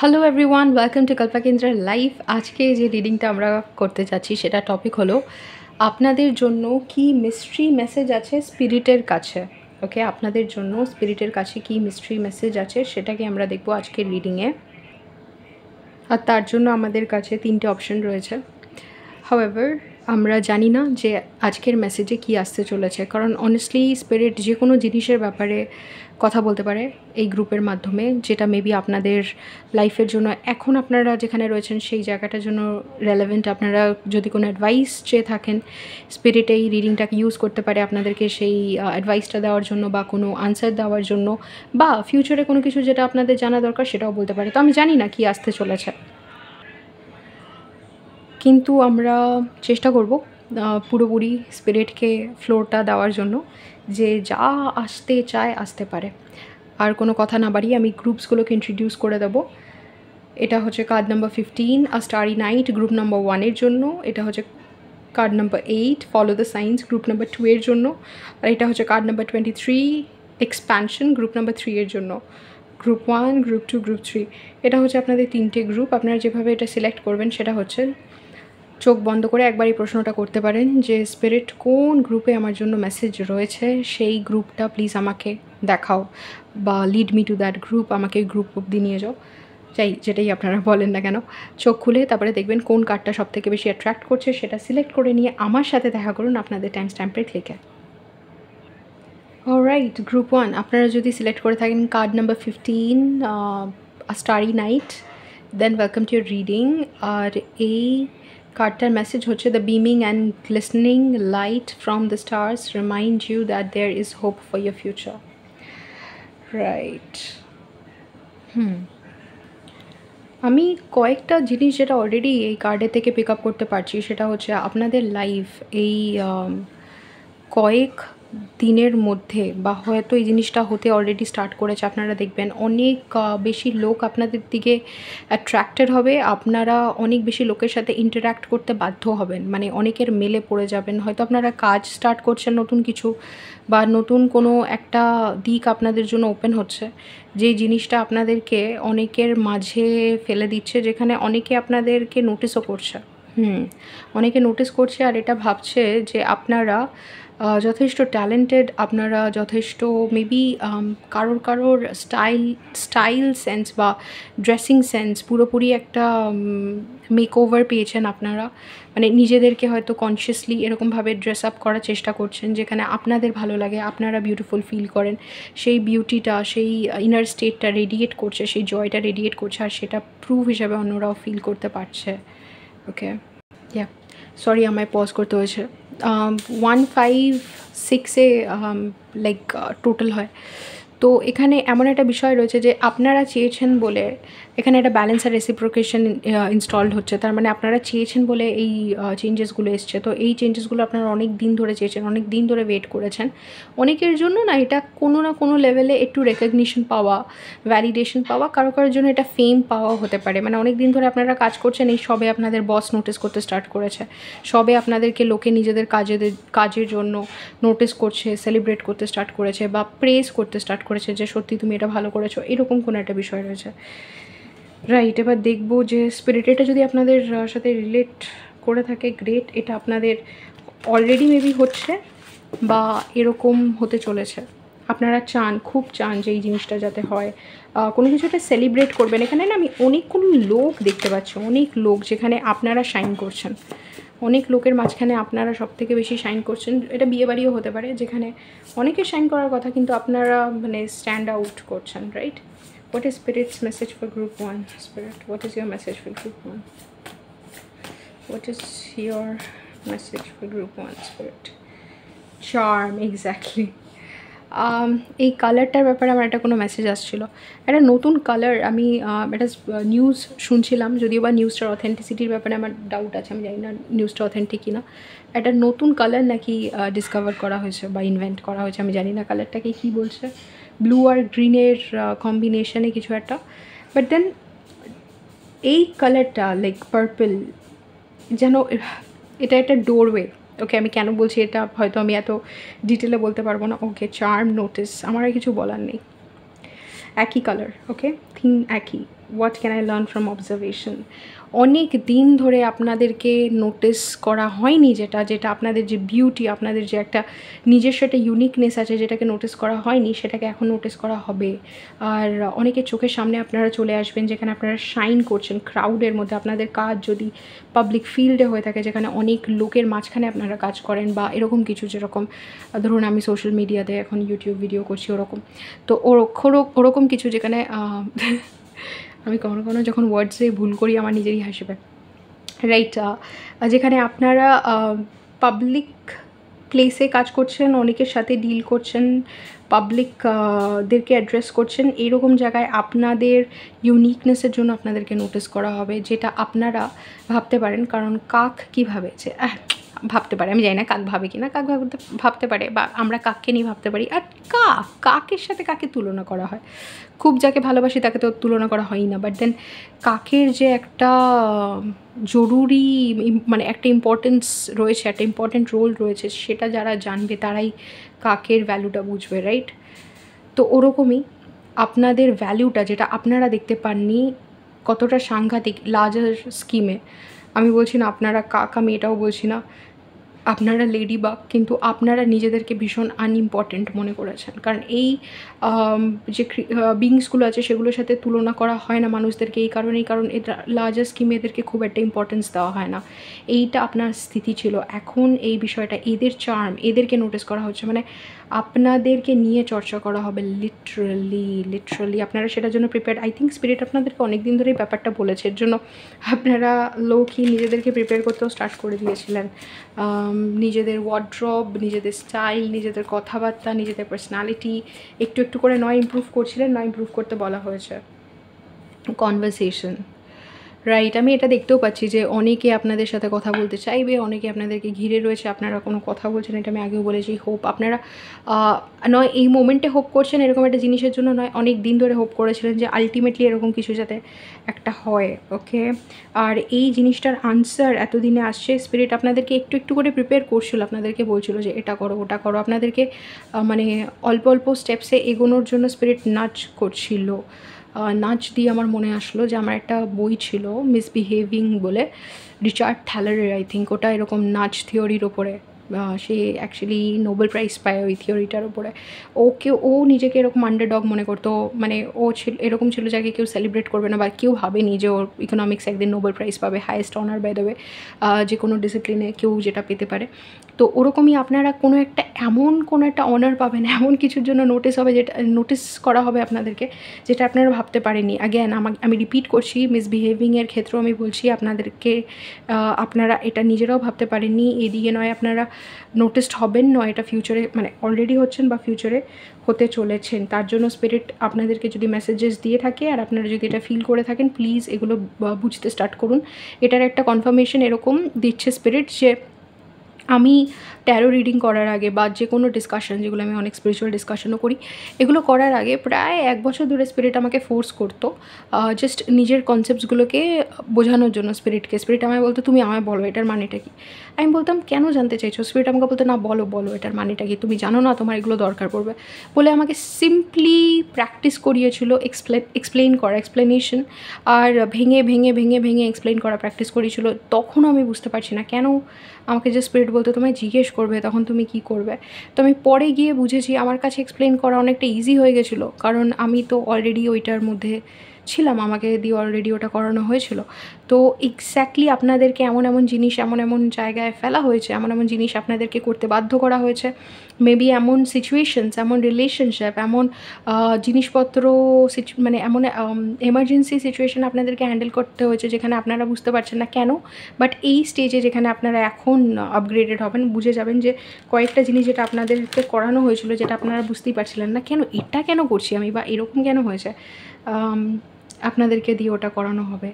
Hello everyone, welcome to Kalpakendra life. আজকে যে রিডিংটা আমরা করতে যাচ্ছি সেটা টপিক হলো আপনাদের জন্য কি মিস্ট্রি মেসেজ আছে স্পিরিটের কাছে। ওকে, আপনাদের জন্য স্পিরিটের কাছে কি মিস্ট্রি মেসেজ আছে সেটাকে আমরা দেখবো আজকের রিডিংয়ে। আর তার জন্য আমাদের কাছে 3টে অপশন রয়েছে। হাউএভার আমরা জানি না যে আজকের মেসেজে কি আসতে চলেছে, কারণ অনেস্টলি স্পিরিট যে কোনো জিনিসের ব্যাপারে কথা বলতে পারে এই গ্রুপের মাধ্যমে, যেটা মেবি আপনাদের লাইফের জন্য এখন আপনারা যেখানে রয়েছেন সেই জায়গাটার জন্য রেলেভেন্ট। আপনারা যদি কোনো অ্যাডভাইস চেয়ে থাকেন, স্পিরিট এই রিডিংটাকে ইউজ করতে পারে আপনাদেরকে সেই অ্যাডভাইসটা দেওয়ার জন্য বা কোনো আনসার দেওয়ার জন্য, বা ফিউচারে কোনো কিছু যেটা আপনাদের জানা দরকার সেটাও বলতে পারে। তো আমি জানি না কি আসতে চলেছে, কিন্তু আমরা চেষ্টা করব পুরোপুরি স্পিরিটকে ফ্লোরটা দেওয়ার জন্য, যে যা আসতে চায় আসতে পারে। আর কোনো কথা না বাড়িয়ে আমি গ্রুপসগুলোকে ইন্ট্রোডিউস করে দেবো। এটা হচ্ছে card number 15 a starry night, group number 1-এর জন্য। এটা হচ্ছে card number 8 follow the signs, group number 2-এর জন্য। আর এটা হচ্ছে card number 23 expansion, group number 3-এর জন্য। গ্রুপ 1, গ্রুপ 2, গ্রুপ 3, এটা হচ্ছে আপনাদের 3টে গ্রুপ। আপনারা যেভাবে এটা সিলেক্ট করবেন সেটা হচ্ছে চোখ বন্ধ করে একবার এই প্রশ্নটা করতে পারেন যে স্পিরিট কোন গ্রুপে আমার জন্য মেসেজ রয়েছে, সেই গ্রুপটা প্লিজ আমাকে দেখাও, বা lead me to that group, আমাকে গ্রুপ অব্দি নিয়ে যাও, চাই যেটাই আপনারা বলেন না কেন। চোখ খুলে তারপরে দেখবেন কোন কার্ডটা সবথেকে বেশি অ্যাট্রাক্ট করছে, সেটা সিলেক্ট করে নিয়ে আমার সাথে দেখা করুন আপনাদের টাইম স্ট্যাম্পের ক্লিকে। অলরাইট, গ্রুপ 1 আপনারা যদি সিলেক্ট করে থাকেন card number 15 a starry night, then welcome to your reading. আর এই কার্ডটার মেসেজ হচ্ছে the beaming and glistening light from the stars remind you that there is hope for your future. Right, আমি কয়েকটা জিনিস যেটা অলরেডি এই কার্ডের থেকে পিক আপ করতে পারছি, সেটা হচ্ছে আপনাদের লাইফ এই কয়েক দিনের মধ্যে, বা হয়তো এই জিনিসটা হতে অলরেডি স্টার্ট করেছে, আপনারা দেখবেন অনেক বেশি লোক আপনাদের দিকে অ্যাট্রাক্টেড হবে। আপনারা অনেক বেশি লোকের সাথে ইন্টারাক্ট করতে বাধ্য হবেন, মানে অনেকের মেলে পড়ে যাবেন। হয়তো আপনারা কাজ স্টার্ট করছেন নতুন কিছু, বা নতুন কোনো একটা দিক আপনাদের জন্য ওপেন হচ্ছে, যেই জিনিসটা আপনাদেরকে অনেকের মাঝে ফেলে দিচ্ছে, যেখানে অনেকে আপনাদেরকে নোটিসও করছে। অনেকে নোটিস করছে আর এটা ভাবছে যে আপনারা যথেষ্ট ট্যালেন্টেড, আপনারা যথেষ্ট মেবি কারোর স্টাইল সেন্স বা ড্রেসিং সেন্স পুরোপুরি একটা মেকওভার পেয়েছেন আপনারা, মানে নিজেদেরকে হয়তো কনসিয়াসলি এরকমভাবে ড্রেস আপ করার চেষ্টা করছেন যেখানে আপনাদের ভালো লাগে, আপনারা বিউটিফুল ফিল করেন, সেই বিউটিটা, সেই ইনার স্টেটটা রেডিয়েট করছে, সেই জয়টা রেডিয়েট করছে, আর সেটা প্রুফ হিসাবে অন্যরাও ফিল করতে পারছে। ওকে, ইয়া, সরি আমায় পজ করতে হয়েছে। 1, 5, 6-এ লাইক টোটাল হয়। তো এখানে এমন একটা বিষয় রয়েছে যে আপনারা চেয়েছেন বলে এখানে একটা ব্যালেন্স আর রেসিপ্রোকেশন ইনস্টলড হচ্ছে। তার মানে আপনারা চেয়েছেন বলে এই চেঞ্জেসগুলো এসছে। তো এই চেঞ্জেসগুলো আপনারা অনেক দিন ধরে চেয়েছেন, অনেক দিন ধরে ওয়েট করেছেন। অনেকের জন্য না এটা কোনো না কোনো লেভেলে একটু রেকগনিশন পাওয়া, ভ্যালিডেশন পাওয়া, কারোর জন্য এটা ফেম পাওয়া হতে পারে। মানে অনেক দিন ধরে আপনারা কাজ করছেন, এই সবে আপনাদের বস নোটিস করতে স্টার্ট করেছে, সবে আপনাদেরকে লোকে নিজেদের কাজের জন্য নোটিস করছে, সেলিব্রেট করতে স্টার্ট করেছে, বা প্রেজ করতে স্টার্ট করেছে যে সত্যি তুমি এটা ভালো করেছো, এরকম কোনো একটা বিষয় রয়েছে। রাইট, এবার দেখবো যে স্পিরিট এটা যদি আপনাদের সাথে রিলেট করে থাকে, গ্রেট, এটা আপনাদের অলরেডি মেবি হচ্ছে বা এরকম হতে চলেছে। আপনারা চান, খুব চান যে এই জিনিসটা যাতে হয়, কোনো কিছু একটা সেলিব্রেট করবেন। এখানে না আমি অনেকগুলো লোক দেখতে পাচ্ছি, অনেক লোক, যেখানে আপনারা শাইন করছেন, অনেক লোকের মাঝখানে আপনারা সবথেকে বেশি শাইন করছেন। এটা বিয়েবাড়িও হতে পারে, যেখানে অনেকে শাইন করার কথা কিন্তু আপনারা মানে স্ট্যান্ড আউট করছেন। Right, what is spirit's message for group 1? Spirit, what is your message for group 1? What is your message for group 1, spirit? Charm, exactly. এই কালারটার ব্যাপারে আমার একটা কোনো মেসেজ আসছিল, একটা নতুন কালার। আমি একটা নিউজ শুনছিলাম, যদিও বা নিউজটার অথেন্টিসিটির ব্যাপারে আমার ডাউট আছে, আমি জানি না নিউজটা অথেন্টিক কিনা। একটা নতুন কালার নাকি ডিসকভার করা হয়েছে বা ইনভেন্ট করা হয়েছে, আমি জানি না কালারটাকে কী বলছে, ব্লু আর গ্রিনের কম্বিনেশনে কিছু একটা। বাট দেন এই কালারটা লাইক পার্পল, যেন এটা একটা ডোরওয়ে। ওকে, আমি কেন বলছি এটা হয়তো আমি এত ডিটেলে বলতে পারবো না। ওকে, চার্ম, নোটিস, আমার আর কিছু বলার নেই। একই কালার, ওকে, থিম একই, what can I learn from observation? অনেক দিন ধরে আপনাদেরকে নোটিস করা হয়নি, যেটা আপনাদের যে বিউটি, আপনাদের যে একটা নিজস্ব একটা ইউনিকনেস আছে, যেটাকে নোটিস করা হয়নি, সেটাকে এখন নোটিস করা হবে। আর অনেকের চোখের সামনে আপনারা চলে আসবেন, যেখানে আপনারা শাইন করছেন ক্রাউডের মধ্যে। আপনাদের কাজ যদি পাবলিক ফিল্ডে হয়ে থাকে, যেখানে অনেক লোকের মাঝখানে আপনারা কাজ করেন, বা এরকম কিছু, যেরকম ধরুন আমি সোশ্যাল মিডিয়াতে এখন ইউটিউব ভিডিও করছি ওরকম, তো ওরকম কিছু, যেখানে আমি কখনো কখনো যখন ওয়ার্ডসে ভুল করি আমার নিজেরই হাসি পায়, রাইট? যেখানে আপনারা পাবলিক প্লেসে কাজ করছেন, অনেকের সাথে ডিল করছেন, পাবলিক দেরকে অ্যাড্রেস করছেন, এরকম জায়গায় আপনাদের ইউনিকনেসের জন্য আপনাদেরকে নোটিস করা হবে, যেটা আপনারা ভাবতে পারেন। কারণ কাক কী ভাবে, যে ভাবতে পারে, আমি জানি না কাক ভাবে কি না, কাক ভাবতে পারে, বা আমরা কাককে নিয়ে ভাবতে পারি। আর কাকের সাথে কাকে তুলনা করা হয়? খুব যাকে ভালোবাসি তাকে তো তুলনা করা হয়ই না, বাট দেন কাকের যে একটা জরুরি মানে একটা ইম্পর্টেন্স রয়েছে, একটা ইম্পর্টেন্ট রোল রয়েছে, সেটা যারা জানবে তারাই কাকের ভ্যালুটা বুঝবে, রাইট? তো ওরকমই আপনাদের ভ্যালুটা, যেটা আপনারা দেখতে পাননি, কতটা সাংঘাতিক লার্জার স্কিমে। আমি বলছি না আপনারা কাক, আমি এটাও বলছি না আপনারা লেডি বাগ, কিন্তু আপনারা নিজেদেরকে ভীষণ আনইম্পর্টেন্ট মনে করেছেন। কারণ এই যে বিংসগুলো আছে সেগুলোর সাথে তুলনা করা হয় না মানুষদেরকে, কারণ এটা লার্জার স্কিমে এদেরকে খুব একটা ইম্পর্টেন্স দেওয়া হয় না। এইটা আপনার স্থিতি ছিল। এখন এই বিষয়টা, এদের চার্ম, এদেরকে নোটিস করা হচ্ছে, মানে আপনাদেরকে নিয়ে চর্চা করা হবে লিটারালি। আপনারা সেটার জন্য প্রিপেয়ার্ড। আই থিঙ্ক স্পিরিট আপনাদেরকে অনেক দিন ধরেই ব্যাপারটা বলেছে, এর জন্য আপনারা লোকই নিজেদেরকে প্রিপেয়ার করতেও স্টার্ট করে দিয়েছিলেন। নিজেদের ওয়ার্ড্রব, নিজেদের স্টাইল, নিজেদের কথাবার্তা, নিজেদের পার্সোনালিটি একটু একটু করে নয় ইমপ্রুভ করছিলেন, নয় ইমপ্রুভ করতে বলা হয়েছে। Conversation, right? আমি এটা দেখতেও পাচ্ছি যে অনেকে আপনাদের সাথে কথা বলতে চাইবে, অনেকে আপনাদেরকে ঘিরে রয়েছে, আপনারা কোনো কথা বলছেন, এটা আমি আগেও বলেছি। হোপ আপনারা নয় এই মোমেন্টে হোপ করছেন এরকম একটা জিনিসের জন্য নয়, অনেক দিন ধরে হোপ করেছিলেন যে আলটিমেটলি এরকম কিছু যাতে একটা হয়, ওকে? আর এই জিনিসটার আনসার এতদিনে আসছে। স্পিরিট আপনাদেরকে একটু একটু করে প্রিপেয়ার করছিল, আপনাদেরকে বলছিল যে এটা করো, ওটা করো, আপনাদেরকে মানে অল্প অল্প স্টেপসে এগোনোর জন্য স্পিরিট নাচ করছিল। নাচ দিয়ে আমার মনে আসলো যে আমার একটা বই ছিল মিসবিহেভিং বলে, রিচার্ড থ্যালারের, আই থিঙ্ক ওটা এরকম নাচ থিওরির ওপরে। সে অ্যাকচুয়ালি নোবেল প্রাইজ পায় ওই থিওরিটার ওপরে। ও নিজেকে এরকম আন্ডারডগ মনে করতো, মানে ও ছিল এরকম ছিল যাকে কেউ সেলিব্রেট করবে না, বা কেউ ভাবেনি যে ওর ইকোনমিক্স একদিন নোবেল প্রাইজ পাবে, highest honour by the way, যে কোনো ডিসিপ্লিনে কেউ যেটা পেতে পারে। তো ওরকমই আপনারা কোনো একটা অনার পাবেন, এমন কিছুর জন্য নোটিস হবে, যেটা নোটিস করা হবে আপনাদেরকে, যেটা আপনারা ভাবতে পারেননি। অ্যাগেন আমি রিপিট করছি, মিসবিহেভিংয়ের ক্ষেত্রেও আমি বলছি আপনাদেরকে, আপনারা এটা নিজেরাও ভাবতে পারেননি। এদিকে নয় আপনারা নোটিসড হবেন, নয় এটা ফিউচারে, মানে অলরেডি হচ্ছেন বা ফিউচারে হতে চলেছেন। তার জন্য স্পিরিট আপনাদেরকে যদি মেসেজেস দিয়ে থাকে, আর আপনারা যদি এটা ফিল করে থাকেন, প্লিজ এগুলো বুঝতে স্টার্ট করুন। এটার একটা কনফার্মেশন এরকম দিচ্ছে স্পিরিট, যে আমি ট্যারো রিডিং করার আগে, বা যে কোনো ডিসকাশন, যেগুলো আমি অনেক স্পিরিচুয়াল ডিসকাশনও করি, এগুলো করার আগে প্রায় 1 বছর ধরে স্পিরিট আমাকে ফোর্স করতো জাস্ট নিজের কনসেপ্টসগুলোকে বোঝানোর জন্য। স্পিরিট আমায় বলতো, তুমি আমায় বলো এটার মানেটা কি। আমি বলতাম, কেন জানতে চাইছো? স্পিরিট আমাকে বলতো, না বলো এটার মানেটা কি, তুমি জানো না, তোমার এগুলো দরকার পড়বে বলে আমাকে সিম্পলি প্র্যাকটিস করিয়েছিল এক্সপ্লেন করা, এক্সপ্লেনেশন, আর ভেঙে এক্সপ্লেন করা প্র্যাকটিস করিয়েছিল। তখনও আমি বুঝতে পারছি না কেন আমাকে যে স্পিরিট বলতো তোমায় জিজ্ঞেস করবে, তখন তুমি কি করবে। তো আমি পরে গিয়ে বুঝেছি আমার কাছে এক্সপ্লেন করা অনেকটা ইজি হয়ে গেছিলো, কারণ আমি তো অলরেডি ওইটার মধ্যে ছিলাম, আমাকে দিয়ে অলরেডি ওটা করানো হয়েছিল। তো এক্স্যাক্টলি আপনাদেরকে এমন জিনিস, এমন জায়গায় ফেলা হয়েছে, এমন জিনিস আপনাদেরকে করতে বাধ্য করা হয়েছে। মেবি এমন সিচুয়েশনস, এমন রিলেশনশিপ, এমন জিনিসপত্র, মানে এমন এমার্জেন্সি সিচুয়েশান আপনাদেরকে হ্যান্ডেল করতে হয়েছে, যেখানে আপনারা বুঝতে পারছেন না কেন। বাট এই স্টেজে যেখানে আপনারা এখন আপগ্রেডেড হবেন, বুঝে যাবেন যে কয়েকটা জিনিস যেটা আপনাদেরকে করানো হয়েছিল, যেটা আপনারা বুঝতেই পারছিলেন না, কেন করছি আমি, বা এরকম কেন হয়েছে, আপনাদেরকে দিয়ে ওটা করানো হবে।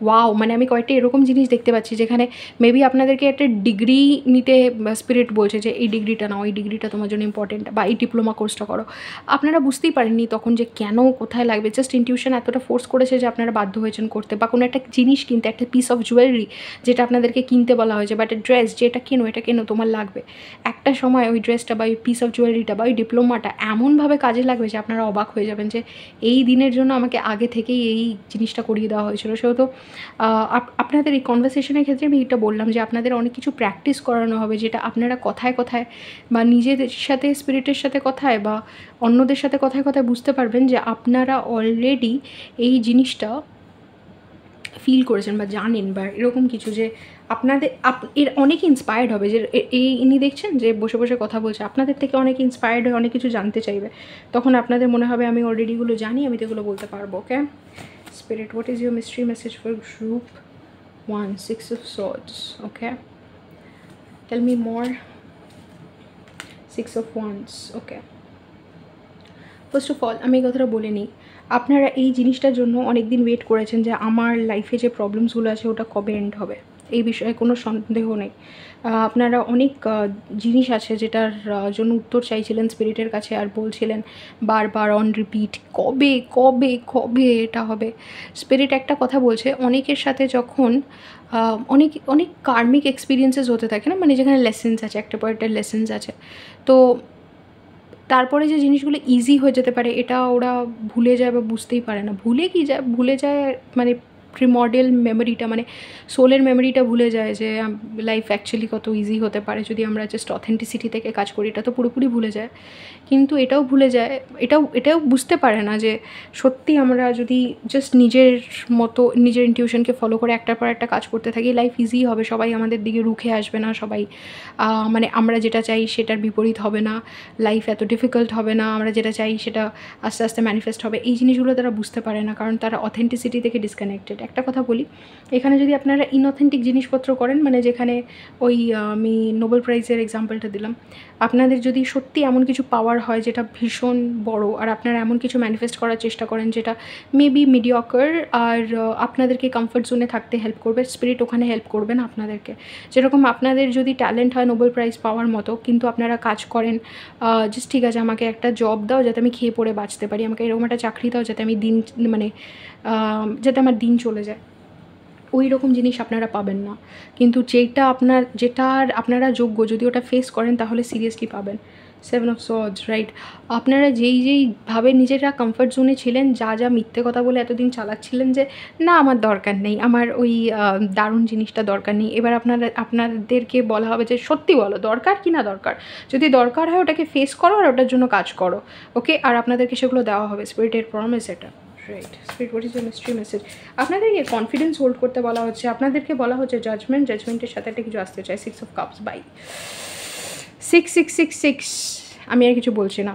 ওয়াও, মানে আমি কয়েকটা এরকম জিনিস দেখতে পাচ্ছি, যেখানে মেবি আপনাদেরকে একটা ডিগ্রি নিতে স্পিরিট বলছে যে এই ডিগ্রিটা নাও, এই ডিগ্রিটা তোমার জন্য ইম্পর্টেন্ট, বা এই ডিপ্লোমা কোর্সটা করো। আপনারা বুঝতেই পারেননি তখন যে কেন, কোথায় লাগবে, জাস্ট ইনটিউশন এতটা ফোর্স করেছে যে আপনারা বাধ্য হয়েছেন করতে। বা কোনো একটা জিনিস কিনতে, একটা পিস অফ জুয়েলারি যেটা আপনাদেরকে কিনতে বলা হয়েছে, বাট ড্রেস যে এটা কেনো তোমার লাগবে। একটা সময় ওই ড্রেসটা বা ওই পিস অফ জুয়েলারিটা বা ওই ডিপ্লোমাটা এমনভাবে কাজে লাগবে যে আপনারা অবাক হয়ে যাবেন যে এই দিনের জন্য আমাকে আগে থেকেই এই জিনিসটা করিয়ে দেওয়া হয়েছিল। সেহেতু আপনাদের এই কনভারসেশনের ক্ষেত্রে আমি এটা বললাম যে আপনাদের অনেক কিছু প্র্যাকটিস করানো হবে, যেটা আপনারা কথায় কথায় বা নিজেদের সাথে স্পিরিটের সাথে কথায় বা অন্যদের সাথে কথায় কথায় বুঝতে পারবেন যে আপনারা অলরেডি এই জিনিসটা ফিল করেছেন বা জানেন বা এরকম কিছু, যে আপনাদের এর অনেক ইন্সপায়ার্ড হবে। যে এই ইনি দেখছেন যে বসে বসে কথা বলছে, আপনাদের থেকে অনেক ইন্সপায়ার্ড হয়ে অনেক কিছু জানতে চাইবে। তখন আপনাদের মনে হবে আমি অলরেডি এগুলো জানি, আমি তো এগুলো বলতে পারবো। Okay spirit, what is your mystery message for group 1, 6 of swords? Okay, tell me more. 6 of wands. Okay, first of all আমি এই কথাটা বলে নিই, আপনারা এই জিনিসটার জন্য অনেক দিন ওয়েট করেছেন যে আমার লাইফে যে প্রবলেমসগুলো আছে ওটা কবে এন্ড হবে, এই বিষয়ে কোনো সন্দেহ নেই। আপনারা অনেক জিনিস আছে যেটার জন্য উত্তর চাইছিলেন স্পিরিটের কাছে, আর বলছিলেন বারবার অন রিপিট কবে কবে কবে এটা হবে। স্পিরিট একটা কথা বলছে, অনেকের সাথে যখন অনেক অনেক কার্মিক এক্সপিরিয়েন্সেস হতে থাকে না, মানে যেখানে লেসেন্স আছে, একটা পর একটা লেসেন্স আছে, তো তারপরে যে জিনিসগুলো ইজি হয়ে যেতে পারে এটা ওরা ভুলে যায় বা বুঝতেই পারে না। ভুলে যায় মানে প্রিমর্ডিয়াল মেমোরিটা, মানে সোলের মেমোরিটা ভুলে যায় যে লাইফ অ্যাকচুয়ালি কত ইজি হতে পারে যদি আমরা জাস্ট অথেন্টিসিটি থেকে কাজ করি। এটা তো পুরোপুরি ভুলে যায়, কিন্তু এটাও ভুলে যায়, এটাও বুঝতে পারে না যে সত্যি আমরা যদি জাস্ট নিজের মতো নিজের ইনটিউশনকে ফলো করে একটার পর একটা কাজ করতে থাকি, লাইফ ইজি হবে। সবাই আমাদের দিকে রুখে আসবে না, সবাই মানে আমরা যেটা চাই সেটার বিপরীত হবে না, লাইফ এত ডিফিকাল্ট হবে না, আমরা যেটা চাই সেটা আস্তে আস্তে ম্যানিফেস্ট হবে। এই জিনিসগুলো তারা বুঝতে পারে না, কারণ তারা অথেন্টিসিটি থেকে ডিসকানেক্টেড। একটা কথা বলি, এখানে যদি আপনারা ইনঅথেন্টিক জিনিসপত্র করেন, মানে যেখানে ওই আমি নোবেল প্রাইজের এক্সাম্পলটা দিলাম, আপনাদের যদি সত্যি এমন কিছু পাওয়ার হয় যেটা ভীষণ বড়, আর আপনারা এমন কিছু ম্যানিফেস্ট করার চেষ্টা করেন যেটা মেবি মিডিওকার, আর আপনাদেরকে কমফর্ট জোনে থাকতে হেল্প করবে, স্পিরিট ওখানে হেল্প করবে না আপনাদেরকে। যেরকম আপনাদের যদি ট্যালেন্ট হয় নোবেল প্রাইজ পাওয়ার মতো, কিন্তু আপনারা কাজ করেন জাস্ট ঠিক আছে আমাকে একটা জব দাও যাতে আমি খেয়ে পড়ে বাঁচতে পারি, আমাকে এরকম একটা চাকরি দাও যাতে আমি মানে যাতে আমার দিন চলে যায়, ওই রকম জিনিস আপনারা পাবেন না। কিন্তু যেটার আপনারা যোগ্য, যদি ওটা ফেস করেন তাহলে সিরিয়াসলি পাবেন। 7 of swords, রাইট। আপনারা যেইভাবে নিজেরা কমফর্ট জোনে ছিলেন, যা মিথ্যে কথা বলে এতদিন চালাচ্ছিলেন যে না আমার দরকার নেই, আমার ওই দারুণ জিনিসটা দরকার নেই, এবার আপনাদেরকে বলা হবে যে সত্যি বলো দরকার কি না দরকার। যদি দরকার হয় ওটাকে ফেস করো আর ওটার জন্য কাজ করো। ওকে, আর আপনাদেরকে সেগুলো দেওয়া হবে, স্পিরিটের প্রমিস এটা। Right, spirit, what is your mystery message? আপনাদেরকে কনফিডেন্স হোল্ড করতে বলা হচ্ছে, আপনাদেরকে বলা হচ্ছে জাজমেন্টের সাথে একটা কিছু আসতে চাই। 6 of cups বাই 6 আমি আর কিছু বলছি না।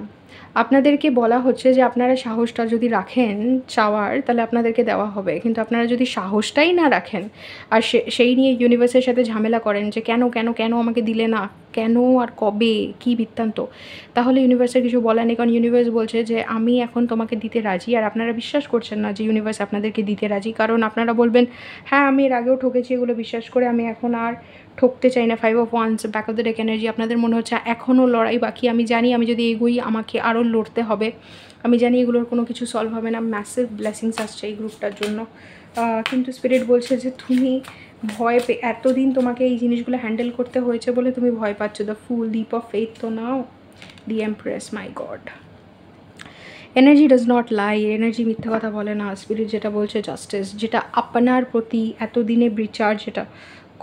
আপনাদেরকে বলা হচ্ছে যে আপনারা সাহসটা যদি রাখেন চাওয়ার, তাহলে আপনাদেরকে দেওয়া হবে। কিন্তু আপনারা যদি সাহসটাই না রাখেন আর সেই নিয়ে ইউনিভার্সের সাথে ঝামেলা করেন যে কেন কেন কেন আমাকে দিলে না, কেন আর কবে, কী বৃত্তান্ত, তাহলে ইউনিভার্সের কিছু বলার নেই। কারণ ইউনিভার্স বলছে যে আমি এখন তোমাকে দিতে রাজি, আর আপনারা বিশ্বাস করছেন না যে ইউনিভার্স আপনাদেরকে দিতে রাজি। কারণ আপনারা বলবেন হ্যাঁ আমি এর আগেও ঠকেছি, এগুলো বিশ্বাস করে আমি এখন আর ঠকতে চাই না। 5 of wands, back of the deck energy. আপনাদের মনে হচ্ছে এখনও লড়াই বাকি, আমি জানি আমি যদি এগোই আমাকে আরও লড়তে হবে, আমি জানি এগুলোর কোনো কিছু সলভ হবে না। ম্যাসিভ ব্লেসিংস আসছে এই গ্রুপটার জন্য, কিন্তু স্পিরিট বলছে যে তুমি ভয় এতদিন তোমাকে এই জিনিসগুলো হ্যান্ডেল করতে হয়েছে বলে তুমি ভয় পাচ্ছ। The fool, leap of faith তো নাও। The empress, my god. Energy does not lie, energy মিথ্যা কথা বলে না। স্পিরিট যেটা বলছে জাস্টিস, যেটা আপনার প্রতি এতদিনে বিচার যেটা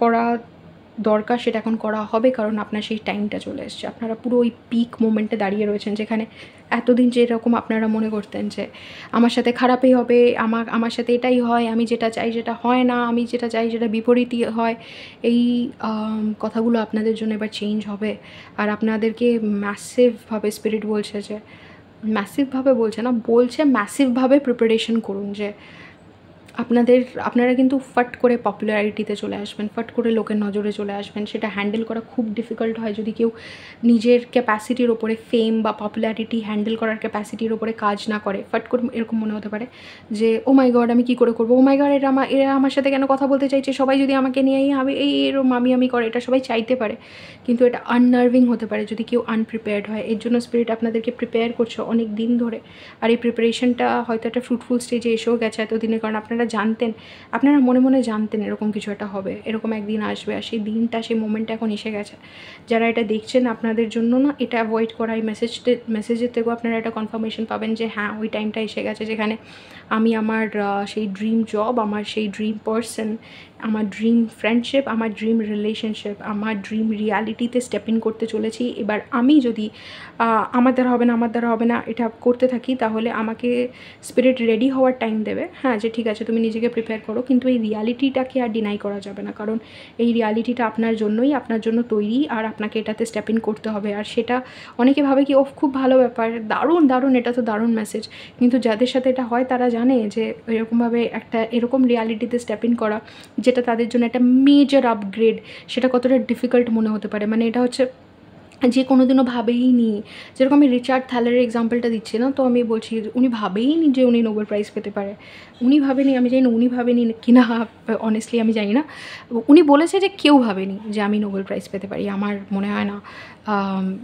করা দরকার সেটা এখন করা হবে, কারণ আপনার সেই টাইমটা চলে এসছে। আপনারা পুরো ওই পিক মোমেন্টে দাঁড়িয়ে রয়েছেন, যেখানে এতদিন যেরকম আপনারা মনে করতেন যে আমার সাথে খারাপই হবে, আমার সাথে এটাই হয়, আমি যেটা চাই সেটা হয় না, আমি যেটা চাই সেটা বিপরীতই হয়, এই কথাগুলো আপনাদের জন্য এবার চেঞ্জ হবে। আর আপনাদেরকে ম্যাসিভভাবে স্পিরিট বলছে যে, ম্যাসিভভাবে বলছে না, বলছে ম্যাসিভভাবে প্রিপারেশন করুন, যে আপনারা কিন্তু ফট করে পপুলারিটিতে চলে আসবেন, ফট করে লোকের নজরে চলে আসবেন। সেটা হ্যান্ডেল করা খুব ডিফিকাল্ট হয় যদি কেউ নিজের ক্যাপাসিটির ওপরে, ফেম বা পপুলারিটি হ্যান্ডেল করার ক্যাপাসিটির ওপরে কাজ না করে। ফট করে এরকম মনে হতে পারে যে ও মাই গড আমি কী করে করবো, ও মাই গড এরা আমার সাথে কেন কথা বলতে চাইছে, সবাই যদি আমাকে নিয়েই এরম আমি করে, এটা সবাই চাইতে পারে। কিন্তু এটা আননার্ভিং হতে পারে যদি কেউ আনপ্রিপেয়ার্ড হয়। এর জন্য স্পিরিট আপনাদেরকে প্রিপেয়ার করছে অনেক দিন ধরে, আর এই প্রিপারেশনটা হয়তো একটা ফ্রুটফুল স্টেজে এসেও গেছে এতদিনে, কারণ আপনারা জানতেন, আপনারা মনে মনে জানতেন এরকম কিছু একটা হবে, এরকম একদিন আসবে, আর সেই দিনটা, সেই মোমেন্টটা এখন এসে গেছে। যারা এটা দেখছেন আপনাদের জন্য না এটা অ্যাভয়েড করা, এই মেসেজের থেকেও আপনারা একটা কনফার্মেশন পাবেন যে হ্যাঁ ওই টাইমটা এসে গেছে যেখানে আমি আমার সেই ড্রিম জব, আমার সেই ড্রিম পার্সন, আমার ড্রিম ফ্রেন্ডশিপ, আমার ড্রিম রিলেশনশিপ, আমার ড্রিম রিয়ালিটিতে স্টেপ ইন করতে চলেছি। এবার আমি যদি আমার দ্বারা হবে না এটা করতে থাকি, তাহলে আমাকে স্পিরিট রেডি হওয়ার টাইম দেবে, হ্যাঁ যে ঠিক আছে তুমি নিজেকে প্রিপেয়ার করো, কিন্তু এই রিয়ালিটিটাকে আর ডিনাই করা যাবে না, কারণ এই রিয়ালিটিটা আপনার জন্যই, আপনার জন্য তৈরি, আর আপনাকে এটাতে স্টেপ ইন করতে হবে। আর সেটা অনেকে ভাবে কি ও খুব ভালো ব্যাপার, দারুণ এটা তো দারুণ মেসেজ, কিন্তু যাদের সাথে এটা হয় তারা জানে যে এরকমভাবে একটা এরকম রিয়ালিটিতে স্টেপ ইন করা যেটা তাদের জন্য একটা মেজর আপগ্রেড, সেটা কতটা ডিফিকাল্ট মনে হতে পারে। মানে এটা হচ্ছে যে কোনো দিনও ভাবেইনি, যেরকম আমি রিচার্ড থ্যালারের এক্সাম্পলটা দিচ্ছি না, তো আমি বলছি উনি ভাবেইনি যে উনি নোবেল প্রাইজ পেতে পারে, উনি ভাবেনি, আমি জানি না উনি ভাবেনি কি না, অনেস্টলি আমি জানি না, উনি বলেছে যে কেউ ভাবেনি যে আমি নোবেল প্রাইজ পেতে পারি, আমার মনে হয় না,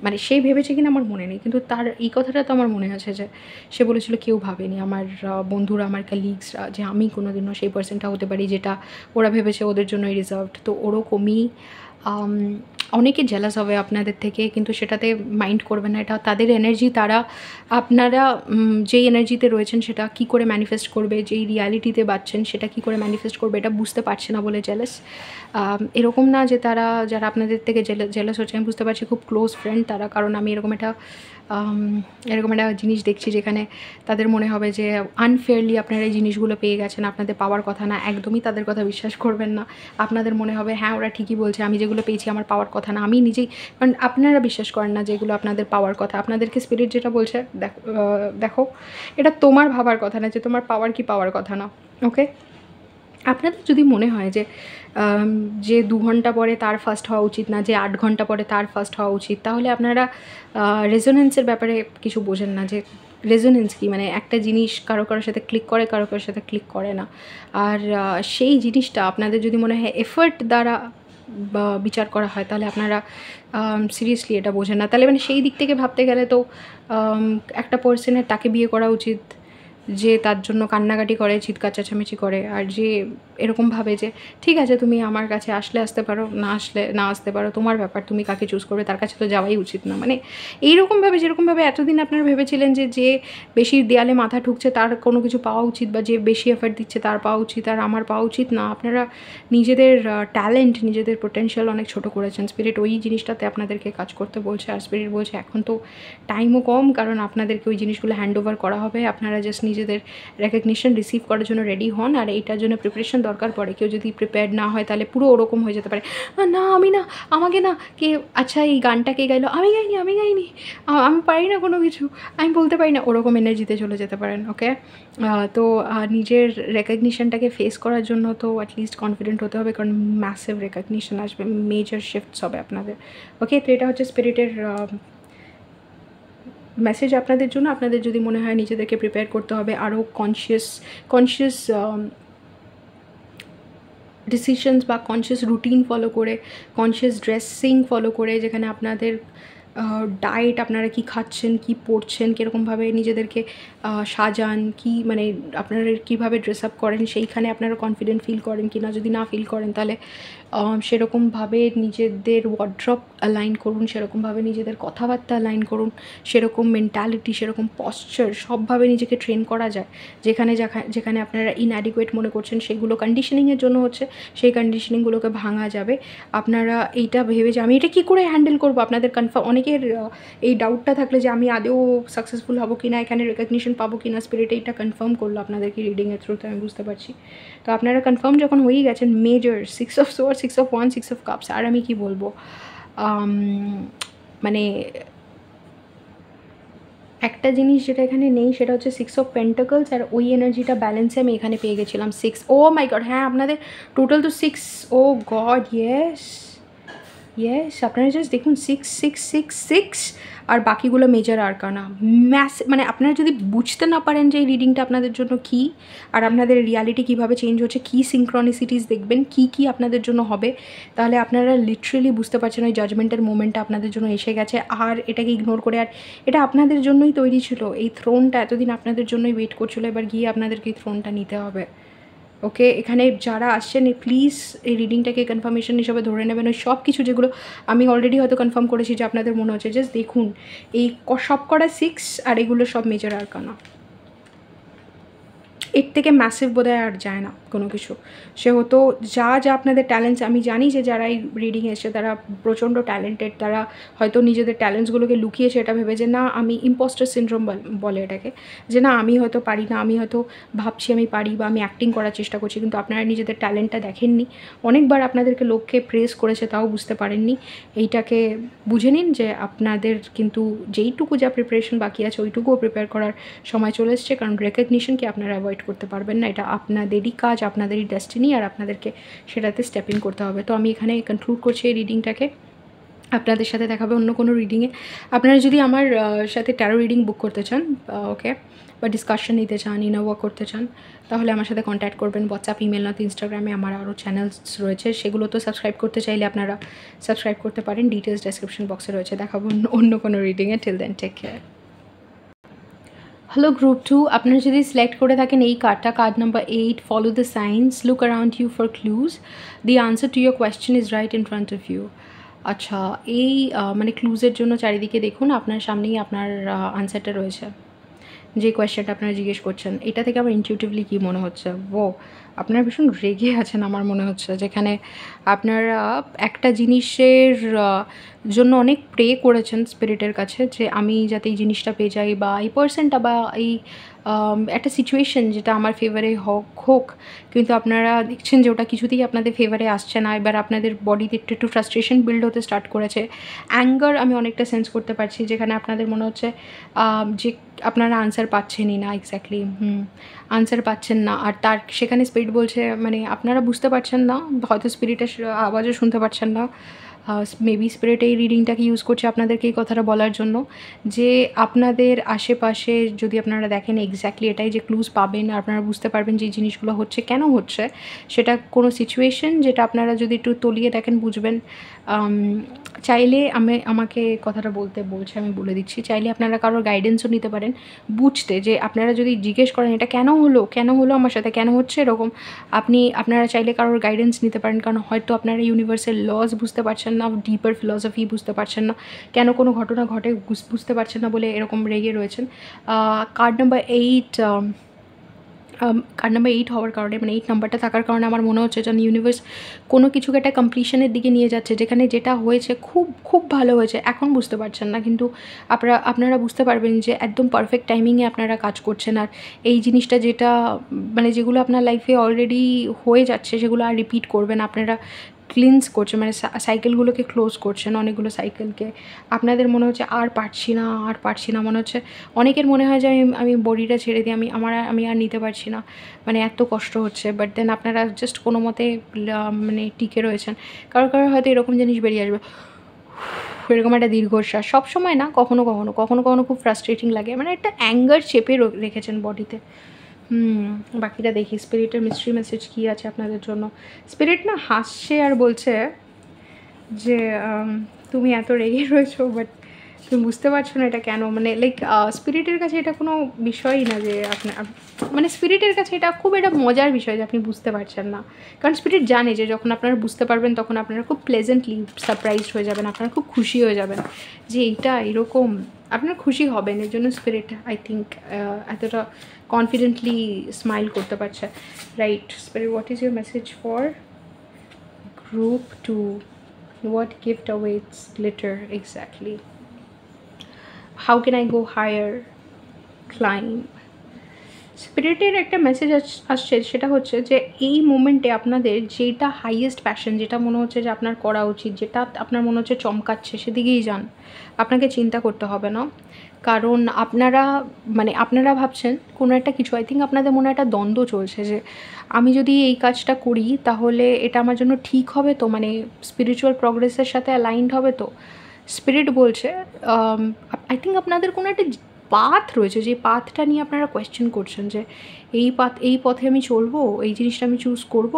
মানে সে ভেবেছে কিনা আমার মনে নেই, কিন্তু তার এই কথাটা তো আমার মনে আছে যে সে বলেছিল কেউ ভাবেনি, আমার বন্ধুরা, আমার কালিগসরা, যে আমি কোনো দিনও সেই পার্সনটা হতে পারি যেটা ওরা ভেবেছে ওদের জন্যই রিজার্ভড। তো ওরকমই অনেকে জেলাস হবে আপনাদের থেকে, কিন্তু সেটাতে মাইন্ড করবেন না, এটা তাদের এনার্জি, তারা আপনারা যেই এনার্জিতে রয়েছেন সেটা কি করে ম্যানিফেস্ট করবে, যেই রিয়ালিটিতে বাঁচছেন সেটা কি করে ম্যানিফেস্ট করবে, এটা বুঝতে পারছে না বলে জেলাস। এরকম না যে তারা, যারা আপনাদের থেকে জেলাস হচ্ছে, আমি বুঝতে পারছি খুব ক্লোজ ফ্রেন্ড তারা, কারণ আমি এরকম একটা জিনিস দেখছি যেখানে তাদের মনে হবে যে আনফেয়ারলি আপনারা এই জিনিসগুলো পেয়ে গেছেন, আপনাদের পাওয়ার কথা না, একদমই তাদের কথা বিশ্বাস করবেন না। আপনাদের মনে হবে হ্যাঁ ওরা ঠিকই বলছে, আমি যেগুলো পেয়েছি আমার পাওয়ার কথা না, আমি নিজেই, কারণ আপনারা বিশ্বাস করেন না যেগুলো আপনাদের পাওয়ার কথা, আপনাদেরকে স্পিরিট যেটা বলছে দেখো এটা তোমার ভাবার কথা না, যে তোমার পাওয়ার কি পাওয়ার কথা না, ওকে। আপনাদের যদি মনে হয় যে 2 ঘন্টা পরে তার ফার্স্ট হওয়া উচিত না, যে 8 ঘন্টা পরে তার ফার্স্ট হওয়া উচিত, তাহলে আপনারা রেজোনেন্সের ব্যাপারে কিছু বোঝেন না, যে রেজোনেন্স কি, মানে একটা জিনিস কারো কারোর সাথে ক্লিক করে, কারো কারোর সাথে ক্লিক করে না। আর সেই জিনিসটা আপনাদের যদি মনে হয় এফর্ট দ্বারা বিচার করা হয়, তাহলে আপনারা সিরিয়াসলি এটা বোঝেন না। তাহলে মানে সেই দিক থেকে ভাবতে গেলে তো একটা পার্সনের তাকে বিয়ে করা উচিত যে তার জন্য কান্নাকাটি করে, চিৎকার চেঁচামেচি করে, আর যে এরকম ভাবে যে ঠিক আছে তুমি আমার কাছে আসলে আসতে পারো, না আসলে না আসতে পারো, তোমার ব্যাপার, তুমি কাকে চুজ করবে, তার কাছে তো যাওয়াই উচিত না। মানে এইরকমভাবে, যেরকমভাবে এতদিন আপনারা ভেবেছিলেন যে বেশি দেয়ালে মাথা ঠুকছে তার কোনো কিছু পাওয়া উচিত, বা যে বেশি এফর্ট দিচ্ছে তার পাওয়া উচিত, আর আমার পাওয়া উচিত না, আপনারা নিজেদের ট্যালেন্ট, নিজেদের পোটেনশিয়াল অনেক ছোটো করেছেন। স্পিরিট ওই জিনিসটাতে আপনাদেরকে কাজ করতে বলছে, আর স্পিরিট বলছে এখন তো টাইমও কম, কারণ আপনাদেরকে ওই জিনিসগুলো হ্যান্ড ওভার করা হবে, আপনারা জাস্ট নিজেদের রেকগনিশন রিসিভ করার জন্য রেডি হন। আর এইটার জন্য প্রিপারেশন দরকার পড়ে, কেউ যদি প্রিপেয়ার্ড না হয় তাহলে পুরো ওরকম হয়ে যেতে পারে, না আমি না, আমাকে না, কে আচ্ছা এই গানটা কে গাইলো, আমি গাইনি, আমি পারি না কোনো কিছু, আমি বলতে পারি না, ওরকম এনার্জিতে চলে যেতে পারেন, ওকে। তো নিজের রেকগনিশনটাকে ফেস করার জন্য তো অ্যাটলিস্ট কনফিডেন্ট হতে হবে, কারণ ম্যাসিভ রেকগনিশন আসবে, মেজর শিফটস হবে আপনাদের, ওকে। তো এটা হচ্ছে স্পিরিটের মেসেজ আপনাদের জন্য। আপনাদের যদি মনে হয় নিজেদেরকে প্রিপেয়ার করতে হবে, আরও কনসিয়াস ডিসিশনস বা কনসিয়াস রুটিন ফলো করে, কনসিয়াস ড্রেসিং ফলো করে, যেখানে আপনাদের ডায়েট, আপনারা কি খাচ্ছেন, কি পরছেন, কীরকমভাবে নিজেদেরকে সাজান, কি মানে আপনারা কীভাবে ড্রেস আপ করেন, সেইখানে আপনারা কনফিডেন্ট ফিল করেন কি না, যদি না ফিল করেন তাহলে সেরকমভাবে নিজেদের ওয়ার্ড্রপ অ্যালাইন করুন, সেরকমভাবে নিজেদের কথাবার্তা অ্যালাইন করুন, সেরকম মেন্টালিটি, সেরকম পশ্চার, সবভাবে নিজেকে ট্রেন করা যায়। যেখানে আপনারা ইনঅ্যাডিকুয়েট মনে করছেন, সেগুলো কন্ডিশনিংয়ের জন্য হচ্ছে, সেই কন্ডিশনিংগুলোকে ভাঙা যাবে। আপনারা এইটা ভেবে যে আমি এটা কী করে হ্যান্ডেল করবো, আপনাদের কনফার্ম, অনেকের এই ডাউটটা থাকলে যে আমি আদৌ সাকসেসফুল হবো কি না, এখানে রেকগনিশন পাবো কি না, স্পিরিট এইটা কনফার্ম করলো আপনাদেরকে রিডিংয়ের থ্রুতে, আমি বুঝতে পারছি। তো আপনারা কনফার্ম যখন হয়েই গেছেন, major 6 of swords, 6 of wands, 6 of cups, আর আমি কি বলবো, মানে একটা জিনিস যেটা এখানে নেই সেটা হচ্ছে 6 অফ পেন্টাকলস, আর ওই এনার্জিটা ব্যালেন্সে আমি এখানে পেয়ে গেছিলাম 6। ও মাই গড, হ্যাঁ আপনাদের টোটাল তো 6, ও গড ইয়েস আপনারা জাস্ট দেখুন 6 আর বাকিগুলো মেজর আরকানা, মানে আপনারা যদি বুঝতে না পারেন যে এই রিডিংটা আপনাদের জন্য কী, আর আপনাদের রিয়ালিটি কীভাবে চেঞ্জ হচ্ছে, কী সিনক্রনিসিটিস দেখবেন, কী আপনাদের জন্য হবে, তাহলে আপনারা লিটারেলি বুঝতে পারছেন ওই জাজমেন্টের মোমেন্টটা আপনাদের জন্য এসে গেছে। আর এটাকে ইগনোর করে, আর এটা আপনাদের জন্যই তৈরি ছিল, এই থ্রোনটা এতদিন আপনাদের জন্যই ওয়েট করছিলো, এবার গিয়ে আপনাদেরকে এই থ্রোনটা নিতে হবে, ওকে, এখানে যারা আসছেন প্লিজ এই রিডিংটাকে কনফার্মেশন হিসাবে ধরে নেবেন। ওই সব কিছু যেগুলো আমি অলরেডি হয়তো কনফার্ম করেছি যে আপনাদের মনে হচ্ছে, জাস্ট দেখুন এই সব কটা 6 আর এগুলো সব মেজর আরকানা। এর থেকে ম্যাসিভ বোধহয় আর যায় না কোনো কিছু। সেহেতু যা যা আপনাদের ট্যালেন্টস, আমি জানি যে যারা এই রিডিং এসছে তারা প্রচণ্ড ট্যালেন্টেড, তারা হয়তো নিজেদের ট্যালেন্টসগুলোকে লুকিয়েছে এটা ভেবে যে না আমি ইম্পোস্টার সিনড্রোম বলে এটাকে, যে না আমি হয়তো পারি না, আমি হয়তো ভাবছি আমি পারি বা আমি অ্যাক্টিং করার চেষ্টা করছি, কিন্তু আপনারা নিজেদের ট্যালেন্টটা দেখেননি। অনেকবার আপনাদেরকে লোককে প্রেস করেছে তাও বুঝতে পারেননি। এইটাকে বুঝে নিন যে আপনাদের কিন্তু যেইটুকু যা প্রিপারেশন বাকি আছে ওইটুকুও প্রিপেয়ার করার সময় চলে এসছে, কারণ রেকগনিশনকে আপনারা অ্যাভয়েড করতে পারবেন না। এটা আপনাদেরই কাজ, আপনাদেরই ডেস্টিনি, আর আপনাদেরকে সেটাতে স্টেপ ইন করতে হবে। তো আমি এখানে কনক্লুড করছি এই রিডিংটাকে। আপনাদের সাথে দেখাবে অন্য কোনো রিডিংয়ে। আপনারা যদি আমার সাথে ট্যারো রিডিং বুক করতে চান, ওকে, বা ডিসকাশন নিতে চান, ইনার ওয়ার্ক করতে চান, তাহলে আমার সাথে কন্ট্যাক্ট করবেন। হোয়াটসঅ্যাপ, ইমেল, নয়তো ইনস্টাগ্রামে আমার আরও চ্যানেলস রয়েছে, সেগুলো তো সাবস্ক্রাইব করতে চাইলে আপনারা সাবস্ক্রাইব করতে পারেন। ডিটেলস ডেসক্রিপশন বক্সে রয়েছে। দেখাবো অন্য কোনো রিডিংয়ে। Till then take care. Hello group 2, আপনারা যদি সিলেক্ট করে থাকেন এই কার্ডটা, card number 8, follow the signs, look around you for clues, the answer to your question is right in front of you. আচ্ছা, এই মানে ক্লুজের জন্য চারিদিকে দেখুন, আপনার সামনেই আপনার আনসারটা রয়েছে। যে কোয়েশ্চেনটা আপনারা জিজ্ঞেস করছেন, এটা থেকে আমার ইনটিউটিভলি কী মনে হচ্ছে, আপনারা ভীষণ রেগে আছেন আমার মনে হচ্ছে, যেখানে আপনারা একটা জিনিসের জন্য অনেক প্রে করেছেন স্পিরিটের কাছে যে আমি যাতে এই জিনিসটা পেয়ে যাই, বা এই পার্সনটা, বা এই একটা সিচুয়েশন যেটা আমার ফেভারে হোক, কিন্তু আপনারা দেখছেন যে ওটা কিছুতেই আপনাদের ফেভারে আসছে না। এবার আপনাদের বডিতে একটু একটু ফ্রাস্ট্রেশন বিল্ড হতে স্টার্ট করেছে, অ্যাঙ্গার আমি অনেকটা সেন্স করতে পারছি, যেখানে আপনাদের মনে হচ্ছে যে আপনারা আনসার পাচ্ছেনই না, এক্স্যাক্টলি আনসার পাচ্ছেন না। আর তার সেখানে স্পিরিট বলছে, মানে আপনারা বুঝতে পারছেন না, হয়তো স্পিরিটের আওয়াজও শুনতে পাচ্ছেন না, মেবি স্পিরিট এই রিডিংটাকে ইউজ করছে আপনাদেরকে এই কথাটা বলার জন্য, যে আপনাদের আশেপাশে যদি আপনারা দেখেন এক্স্যাক্টলি এটাই যে ক্লুজ পাবেন, আর আপনারা বুঝতে পারবেন যে এই জিনিসগুলো হচ্ছে কেন হচ্ছে। সেটা কোনো সিচুয়েশন যেটা আপনারা যদি একটু তলিয়ে দেখেন বুঝবেন। চাইলে আমাকে কথাটা বলছে, আমি বলে দিচ্ছি, চাইলে আপনারা কারোর গাইডেন্সও নিতে পারেন বুঝতে, যে আপনারা যদি জিজ্ঞেস করেন এটা কেন হলো আমার সাথে, কেন হচ্ছে এরকম, আপনারা চাইলে কারোর গাইডেন্স নিতে পারেন, কারণ হয়তো আপনারা ইউনিভার্সাল লজ বুঝতে পারছেন না, ডিপার ফিলসফি বুঝতে পারছেন না, কেন কোনো ঘটনা ঘটে বুঝতে পারছেন না বলে এরকম রেগে রয়েছেন। কার্ড নাম্বার 8, কার্ড নাম্বার 8 হওয়ার কারণে, মানে 8 নাম্বারটা থাকার কারণে আমার মনে হচ্ছে যেন ইউনিভার্স কোনো কিছুকে একটা কমপ্লিশনের দিকে নিয়ে যাচ্ছে, যেখানে যেটা হয়েছে খুব খুব ভালো হয়েছে, এখন বুঝতে পারছেন না, কিন্তু আপনারা বুঝতে পারবেন যে একদম পারফেক্ট টাইমিংয়ে আপনারা কাজ করছেন। আর এই জিনিসটা যেটা মানে যেগুলো আপনার লাইফে অলরেডি হয়ে যাচ্ছে সেগুলো আর রিপিট করবেন, আপনারা ক্লিনস করছেন, মানে সাইকেলগুলোকে ক্লোজ করছেন, অনেকগুলো সাইকেলকে। আপনাদের মনে হচ্ছে আর পারছি না, মনে হচ্ছে অনেকের মনে হয় যে আমি বডিটা ছেড়ে দিই, আমি আর নিতে পারছি না, মানে এত কষ্ট হচ্ছে। বাট দেন আপনারা জাস্ট কোনো মতে মানে টিকে রয়েছেন। কারো হয়তো এরকম জিনিস বেরিয়ে আসবে, এরকম একটা দীর্ঘশ্বাস, সবসময় না, কখনো খুব ফ্রাস্ট্রেটিং লাগে, মানে একটা অ্যাঙ্গার চেপে রেখেছেন বডিতে। বাকিটা দেখি স্পিরিটের মিস্ট্রি মেসেজ কী আছে আপনাদের জন্য। স্পিরিট না হাসছে আর বলছে যে তুমি এত রেগে রয়েছো, বাট তুমি বুঝতে পারছো না এটা কেন, মানে লাইক স্পিরিটের কাছে এটা কোনো বিষয়ই না যে আপনার, মানে স্পিরিটের কাছে এটা খুব একটা মজার বিষয় যে আপনি বুঝতে পারছেন না, কারণ স্পিরিট জানে যে যখন আপনারা বুঝতে পারবেন তখন আপনারা খুব প্লেজেন্টলি সারপ্রাইজড হয়ে যাবেন, আপনারা খুব খুশি হয়ে যাবেন যে এইটা এরকম, আপনার খুশি হবেন। এর জন্য স্পিরিট আই থিঙ্ক এতটা কনফিডেন্টলি স্মাইল করতে পারছে। Right spirit, what is your message for group 2? What gift awaits glitter exactly? How can I go higher? Climb. স্পিরিটের একটা মেসেজ আসছে, সেটা হচ্ছে যে এই মোমেন্টে আপনাদের যেটা হাইয়েস্ট প্যাশন, যেটা মনে হচ্ছে যে আপনার করা উচিত, যেটা আপনার মনে হচ্ছে চমকাচ্ছে, সেদিকেই যান, আপনাকে চিন্তা করতে হবে না। কারণ আপনারা ভাবছেন কোনো একটা কিছু, আই থিঙ্ক আপনাদের মনে একটা দ্বন্দ্ব চলছে যে আমি যদি এই কাজটা করি তাহলে এটা আমার জন্য ঠিক হবে তো, মানে স্পিরিচুয়াল প্রগ্রেসের সাথে অ্যালাইনড হবে তো। স্পিরিট বলছে আই থিঙ্ক আপনাদের কোনো একটা পাথ রয়েছে, যে পাথটা নিয়ে আপনারা কোয়েশ্চেন করছেন যে এই পথে আমি চলবো, এই জিনিসটা আমি চুজ করব।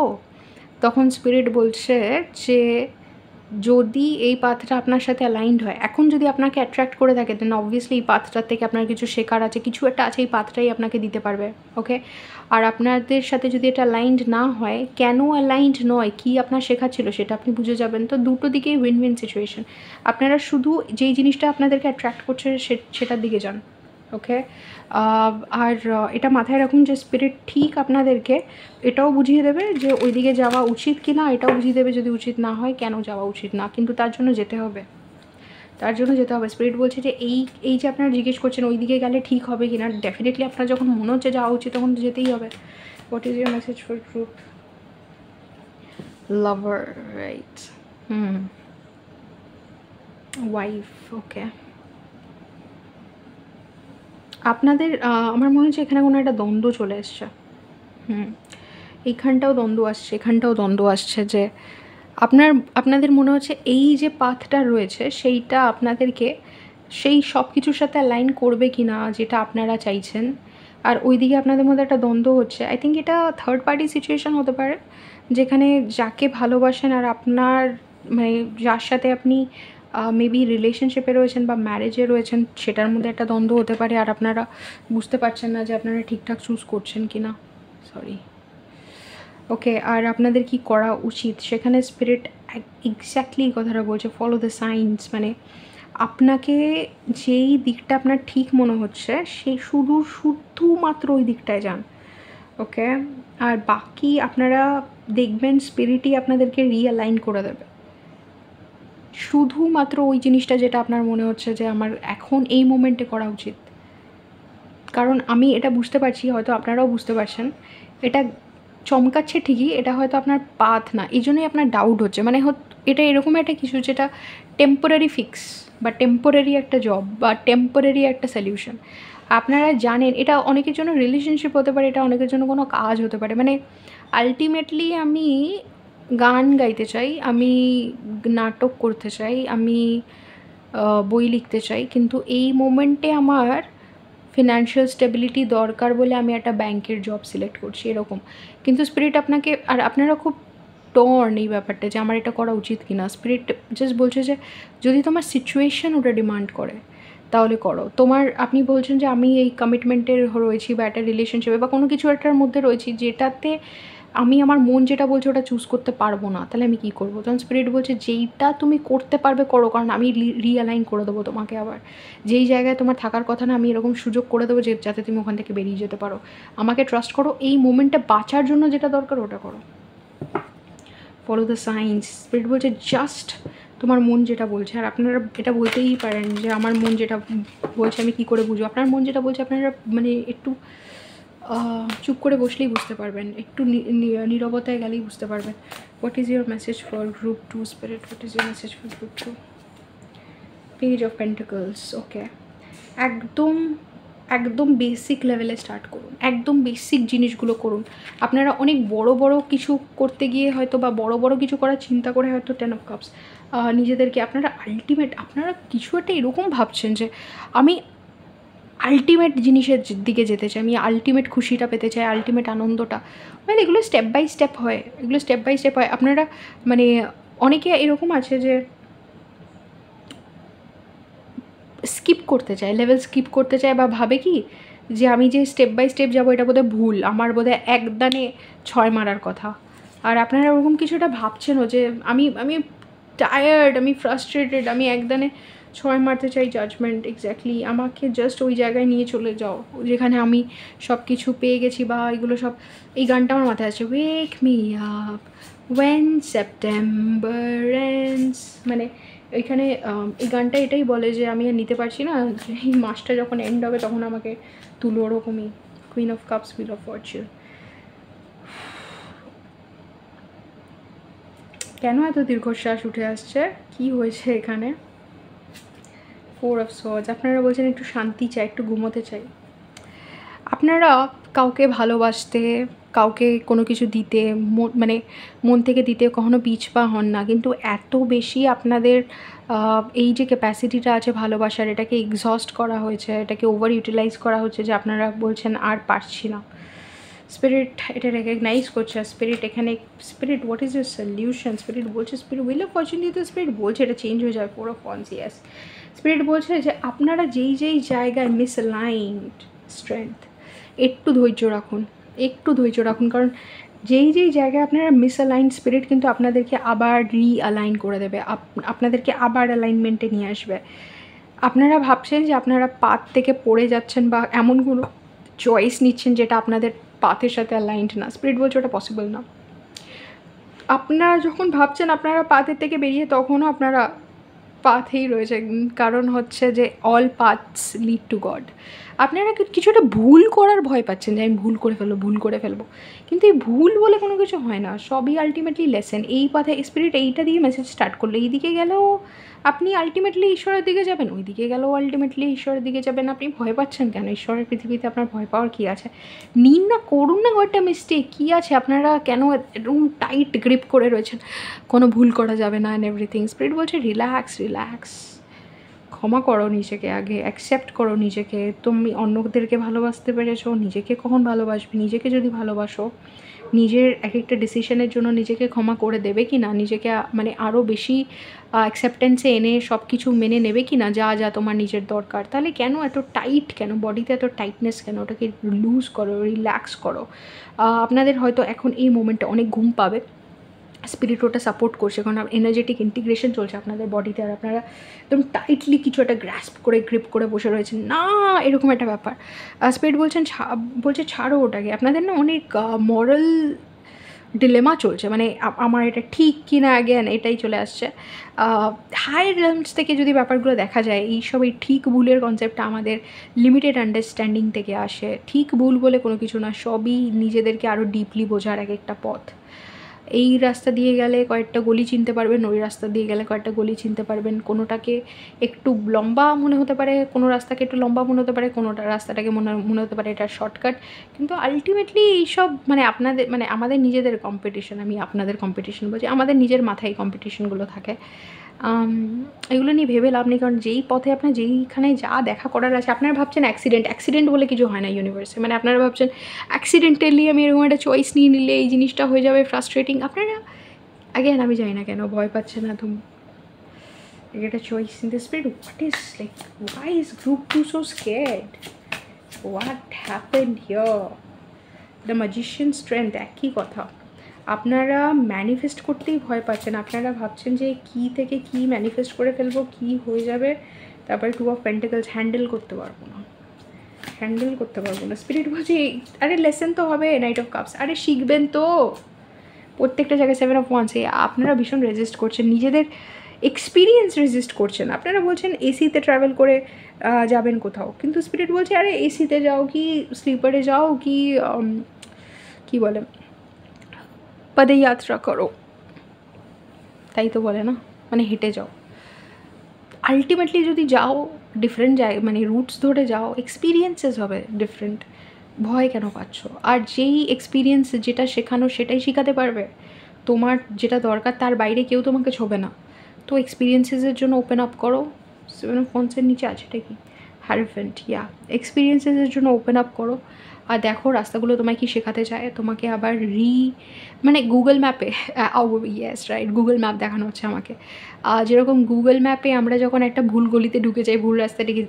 তখন স্পিরিট বলছে যে যদি এই পাথটা আপনার সাথে অ্যালাইনড হয়, এখন যদি আপনাকে অ্যাট্রাক্ট করে থাকে, দেন অবভিয়াসলি এই পাথটার থেকে আপনার কিছু শেখার আছে, কিছু একটা আছে, এই পাথটাই আপনাকে দিতে পারবে। ওকে, আর আপনাদের সাথে যদি এটা অ্যালাইনড না হয়, কেন অ্যালাইনড নয়, কি আপনার শেখার ছিল সেটা আপনি বুঝে যাবেন। তো দুটো দিকেই উইন উইন সিচুয়েশন। আপনারা শুধু যেই জিনিসটা আপনাদেরকে অ্যাট্রাক্ট করছে সেটার দিকে যান। ওকে, আর এটা মাথায় রাখুন যে স্পিরিট ঠিক আপনাদেরকে এটাও বুঝিয়ে দেবে যে ওই দিকে যাওয়া উচিত কি না, এটাও বুঝিয়ে দেবে যদি উচিত না হয় কেন যাওয়া উচিত না, কিন্তু তার জন্য যেতে হবে, তার জন্য যেতে হবে। স্পিরিট বলছে যে এই যে আপনারা জিজ্ঞেস করছেন ওই দিকে গেলে ঠিক হবে কি না, ডেফিনেটলি আপনার যখন মনে হচ্ছে যাওয়া উচিত তখন তো যেতেই হবে। What is your message for group lover? Right, wife. Okay, আপনাদের আমার মনে হচ্ছে এখানে কোনো একটা দ্বন্দ্ব চলে এসছে। এইখানটাও দ্বন্দ্ব আসছে, এখানটাও দ্বন্দ্ব আসছে, যে আপনাদের মনে হচ্ছে এই যে পাথটা রয়েছে সেইটা আপনাদেরকে সেই সব কিছুর সাথে অ্যালাইন করবে কি না যেটা আপনারা চাইছেন, আর ওইদিকে আপনাদের মধ্যে একটা দ্বন্দ্ব হচ্ছে। আই থিঙ্ক এটা থার্ড পার্টি সিচুয়েশান হতে পারে, যেখানে যাকে ভালোবাসেন আর আপনার মানে যার সাথে আপনি মেবি রিলেশনশিপে রয়েছেন বা ম্যারেজে রয়েছেন সেটার মধ্যে একটা দ্বন্দ্ব হতে পারে, আর আপনারা বুঝতে পারছেন না যে আপনারা ঠিকঠাক চুজ করছেন কি না। সরি। ওকে, আর আপনাদের কি করা উচিত সেখানে স্পিরিট এক্স্যাক্টলি কথাটা বলছে, ফলো দ্য সাইন্স। মানে আপনাকে যেই দিকটা আপনার ঠিক মনে হচ্ছে সেই শুধুমাত্র ওই দিকটায় যান। ওকে, আর বাকি আপনারা দেখবেন স্পিরিটই আপনাদেরকে রিঅ্যালাইন করে দেবে। শুধুমাত্র ওই জিনিসটা যেটা আপনার মনে হচ্ছে যে আমার এখন এই মোমেন্টে করা উচিত, কারণ আমি এটা বুঝতে পারছি, হয়তো আপনারাও বুঝতে পারছেন, এটা চমকাচ্ছে ঠিকই, এটা হয়তো আপনার পাথ না, এই জন্যই আপনার ডাউট হচ্ছে। মানে এটা এরকম একটা কিছু যেটা টেম্পোরারি ফিক্স বা টেম্পোরারি একটা জব বা টেম্পোরারি একটা সলিউশন। আপনারা জানেন এটা অনেকের জন্য রিলেশনশিপ হতে পারে, এটা অনেকের জন্য কোনো কাজ হতে পারে। মানে আলটিমেটলি আমি গান গাইতে চাই, আমি নাটক করতে চাই, আমি বই লিখতে চাই, কিন্তু এই মোমেন্টে আমার ফিনান্সিয়াল স্টেবিলিটি দরকার বলে আমি একটা ব্যাংকের জব সিলেক্ট করছি, এরকম। কিন্তু স্পিরিট আপনাকে, আর আপনারা খুব টর্ন এই ব্যাপারটা যে আমার এটা করা উচিত কি না। স্পিরিট জাস্ট বলছে যে যদি তোমার সিচুয়েশান ওটা ডিমান্ড করে তাহলে করো। আপনি বলছেন যে আমি এই কমিটমেন্টের রয়েছি বা একটা রিলেশনশিপে বা কোনো কিছু একটার মধ্যে রয়েছি যেটাতে আমি আমার মন যেটা বলছে ওটা চুজ করতে পারবো না, তাহলে আমি কী করবো? তখন স্পিরিট বলছে যেইটা তুমি করতে পারবে করো, কারণ আমি রিঅ্যালাইন করে দেবো তোমাকে। আবার যেই জায়গায় তোমার থাকার কথা না, আমি এরকম সুযোগ করে দেবো যাতে তুমি ওখান থেকে বেরিয়ে যেতে পারো। আমাকে ট্রাস্ট করো, এই মোমেন্টে বাঁচার জন্য যেটা দরকার ওটা করো। Follow the science. স্পিরিট বলছে জাস্ট তোমার মন যেটা বলছে, আর আপনারা এটা বলতেই পারেন যে আমার মন যেটা বলছে আমি কী করে বুঝবো। আপনার মন যেটা বলছে আপনারা মানে একটু চুপ করে বসলেই বুঝতে পারবেন, একটু নীরবতায় গেলেই বুঝতে পারবেন। What is your message for group 2 spirit? What is your message for group 2? Page of pentacles. Okay, একদম বেসিক লেভেলে স্টার্ট করুন, একদম বেসিক জিনিসগুলো করুন। আপনারা অনেক বড় বড় কিছু করতে গিয়ে হয়তো বা বড় বড় কিছু করার চিন্তা করে হয়তো 10 of cups নিজেদেরকে আপনারা কিছু একটা এরকম ভাবছেন যে আমি আলটিমেট জিনিসের দিকে যেতে চাই, আমি আলটিমেট খুশিটা পেতে চাই, আলটিমেট আনন্দটা। মানে এগুলো স্টেপ বাই স্টেপ হয়, আপনারা মানে অনেকে এরকম আছে যে স্কিপ করতে চায়, লেভেল স্কিপ করতে চায়, বা ভাবে কি যে আমি যে স্টেপ বাই স্টেপ যাবো এটা বোধহয় ভুল, আমার বোধহয় একদানে 6 মারার কথা। আর আপনারা ওরকম কিছুটা ভাবছেনও যে আমি টায়ার্ড, আমি ফ্রাস্ট্রেটেড, আমি একদানে 6 মারতে চাই জাজমেন্ট। এক্স্যাক্টলি, আমাকে জাস্ট ওই জায়গায় নিয়ে চলে যাও যেখানে আমি সব কিছু পেয়ে গেছি বা এগুলো সব। এই গানটা আমার মাথায় আছে, wake me up when September ends. মানে এইখানে এই গানটা এটাই বলে যে আমি আর নিতে পারছি না, এই মাসটা যখন এন্ড হবে তখন আমাকে তুলো। ওরকমই queen of cups, wheel of Fortune. কেন এত দীর্ঘশ্বাস উঠে আসছে, কি হয়েছে এখানে? 4 of swords। আপনারা বলছেন একটু শান্তি চাই, একটু ঘুমোতে চাই। আপনারা কাউকে ভালোবাসতে, কাউকে কোনো কিছু দিতে, মানে মন থেকে দিতে কখনো পিছপা হন না, কিন্তু এত বেশি আপনাদের এই যে ক্যাপাসিটিটা আছে ভালোবাসার, এটাকে এক্সস্ট করা হয়েছে, এটাকে ওভার ইউটিলাইজ করা হচ্ছে যে আপনারা বলছেন আর পারছি না। স্পিরিট এটা রেকগনাইজ করছে। স্পিরিট এখানে, spirit what is your solution? Spirit বলছে, স্পিরিট হুইল অফ ফরচুন দিয়ে তো স্পিরিট বলছে এটা চেঞ্জ হয়ে যাবে, four of wands, yes. Spirit বলছে যে আপনারা যেই যেই জায়গায় মিসঅ্যালাইনড স্ট্রেংথ, একটু ধৈর্য রাখুন, একটু ধৈর্য রাখুন, কারণ যেই যেই জায়গায় আপনারা মিসঅ্যালাইন, স্পিরিট কিন্তু আপনাদেরকে আবার রিঅ্যালাইন করে দেবে, আপনাদেরকে আবার অ্যালাইনমেন্টে নিয়ে আসবে। আপনারা ভাবছেন যে আপনারা পাথ থেকে পড়ে যাচ্ছেন বা এমন কোনো চয়েস নিচ্ছেন যেটা আপনাদের পাথের সাথে অ্যালাইনড না, স্পিরিট বলছে ওটা পসিবল না। আপনারা যখন ভাবছেন আপনারা পাথের থেকে বেরিয়ে, তখনও আপনারা পাথেই রয়েছে, কারণ হচ্ছে যে all paths lead to god. আপনারা কিছু একটা ভুল করার ভয় পাচ্ছেন যে আমি ভুল করে ফেলবো, ভুল করে ফেলবো, কিন্তু এই ভুল বলে কোনো কিছু হয় না, সবই আলটিমেটলি লেসেন। এই পথে স্পিরিট এইটা দিয়ে মেসেজ স্টার্ট করলে, এই দিকে গেলেও আপনি আলটিমেটলি ঈশ্বরের দিকে যাবেন, ওই দিকে গেলেও আলটিমেটলি ঈশ্বরের দিকে যাবেন। আপনি ভয় পাচ্ছেন কেন? ঈশ্বরের পৃথিবীতে আপনার ভয় পাওয়ার কী আছে? নিন না, করুন না কয়েকটা মিস্টেক, কী আছে? আপনারা কেন এরকম টাইট গ্রিপ করে রয়েছেন কোনো ভুল করা যাবে না অ্যান্ড এভরিথিং? স্পিরিট বলছে রিল্যাক্স, রিল্যাক্স, ক্ষমা করো নিজেকে, আগে অ্যাকসেপ্ট করো নিজেকে। তুমি অন্যদেরকে ভালোবাসতে পেরেছো, নিজেকে কখন ভালোবাসবে? নিজেকে যদি ভালোবাসো, নিজের এক একটা ডিসিশনের জন্য নিজেকে ক্ষমা করে দেবে কি না, নিজেকে মানে আরও বেশি অ্যাকসেপ্টেন্সে এনে সব কিছু মেনে নেবে কি না, যা যা তোমার নিজের দরকার। তাহলে কেন এত টাইট, কেন বডিতে এত টাইটনেস কেন? ওটাকে লুজ করো, রিল্যাক্স করো। আপনাদের হয়তো এখন এই মোমেন্টে অনেক ঘুম পাবে, স্পিরিট ওটা সাপোর্ট করছে, কারণ এনার্জেটিক ইন্টিগ্রেশন চলছে আপনাদের বডিতে, আর আপনারা একদম টাইটলি কিছু একটা গ্র্যাস্প করে গ্রিপ করে বসে রয়েছেন না, এরকম একটা ব্যাপার। স্পিরিট বলছে ছাড়ো ওটাকে। আপনাদের না অনেক মরাল ডিলেমা চলছে, মানে আমার এটা ঠিক কি না, অ্যাগেন এটাই চলে আসছে। হায়ার রেলমস থেকে যদি ব্যাপারগুলো দেখা যায়, এইসব এই ঠিক ভুলের কনসেপ্টটা আমাদের লিমিটেড আন্ডারস্ট্যান্ডিং থেকে আসে। ঠিক ভুল বলে কোনো কিছু না, সবই নিজেদেরকে আরও ডিপলি বোঝার এক একটা পথ। এই রাস্তা দিয়ে গেলে কয়েকটা গলি চিনতে পারবেন, ওই রাস্তা দিয়ে গেলে কয়েকটা গলি চিনতে পারবেন। কোনোটাকে একটু লম্বা মনে হতে পারে, কোনো রাস্তাকে একটু লম্বা মনে হতে পারে, কোনোটা রাস্তাটাকে মনে হতে পারে এটা শর্টকাট। কিন্তু আলটিমেটলি এইসব মানে আপনাদের, মানে আমাদের নিজেদের কম্পিটিশন, আমি আপনাদের কম্পিটিশন বলছি, আমাদের নিজের মাথায় এই কম্পিটিশনগুলো থাকে। এগুলো নিয়ে ভেবে লাভ নেই, কারণ যেই পথে আপনার যেইখানে যা দেখা করার আছে, আপনারা ভাবছেন অ্যাক্সিডেন্ট বলে কিছু হয় না ইউনিভার্সে, মানে আপনারা ভাবছেন অ্যাক্সিডেন্টালি আমি এরকম একটা চয়েস নিয়ে নিলে এই জিনিসটা হয়ে যাবে ফ্রাস্ট্রেটিং। আপনারা আগেন আমি জানি না কেন ভয় পাচ্ছে না তুমি একটা চয়েস নিতে। Spirit what is like, why is group 2 so scared? What happened here? The magician strength, একই কথা। আপনারা ম্যানিফেস্ট করতেই ভয় পাচ্ছেন, আপনারা ভাবছেন যে কী থেকে কী ম্যানিফেস্ট করে ফেলবো, কী হয়ে যাবে, তারপরে 2 অফ পেন্টিকলস, হ্যান্ডেল করতে পারবো না। স্পিরিট বলছে আরে লেসেন তো হবে, নাইট অফ কাপস, আরে শিখবেন তো প্রত্যেকটা জায়গায়। 7 অফ ওয়ান্স, আপনারা ভীষণ রেজিস্ট করছেন, নিজেদের এক্সপিরিয়েন্স রেজিস্ট করছেন। আপনারা বলছেন এসিতে ট্রাভেল করে যাবেন কোথাও, কিন্তু স্পিরিট বলছে আরে এসিতে যাও কি স্লিপারে যাও কি কী বলে পদযাত্রা করো, তাই তো বলে না, মানে হেঁটে যাও। আলটিমেটলি যদি যাও ডিফারেন্ট জায়গা, মানে রুটস ধরে যাও, এক্সপিরিয়েন্সেস হবে ডিফারেন্ট। ভয় কেন পাচ্ছ? আর যেই এক্সপিরিয়েন্স যেটা শেখানো সেটাই শেখাতে পারবে। তোমার যেটা দরকার তার বাইরে কেউ তোমাকে ছোবে না। তো এক্সপিরিয়েন্সেসের জন্য ওপেন আপ করো। 7 অফ ওয়ান্সের নিচে আছে এটা কি, হারফেন্ট, এক্সপিরিয়েন্সেসের জন্য ওপেন আপ করো, আর দেখো রাস্তাগুলো তোমায় কি শেখাতে চায়। তোমাকে আবার মানে গুগল ম্যাপে, ইয়েস রাইট, গুগল ম্যাপ দেখানো হচ্ছে আমাকে। যেরকম গুগল ম্যাপে আমরা যখন একটা ভুল গলিতে ঢুকে যাই, ভুল রাস্তাটিকে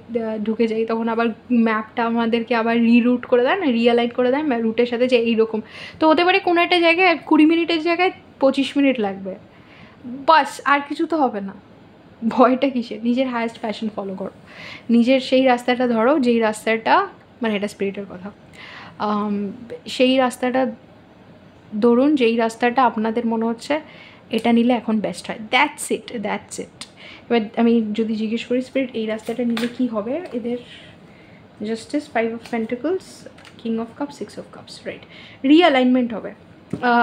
ঢুকে যাই, তখন আবার ম্যাপটা আমাদেরকে আবার রিরুট করে দেয় না, রিঅ্যালাইন করে দেয় রুটের সাথে, যে এইরকম। তো হতে পারে কোনো একটা জায়গায় 20 মিনিটের জায়গায় 25 মিনিট লাগবে, বাস, আর কিছু তো হবে না। ভয়টা কিসের? নিজের হায়েস্ট প্যাশন ফলো করো, নিজের সেই রাস্তাটা ধরো যেই রাস্তাটা, মানে এটা স্পিরিটের কথা, সেই রাস্তাটা ধরুন যেই রাস্তাটা আপনাদের মনে হচ্ছে এটা নিলে এখন বেস্ট হয়। That's it. এবার আমি যদি জিজ্ঞেস করি স্পিরিট এই রাস্তাটা নিলে কী হবে, এদের justice, 5 of pentacles, king of cups, 6 of cups, right, realignment হবে।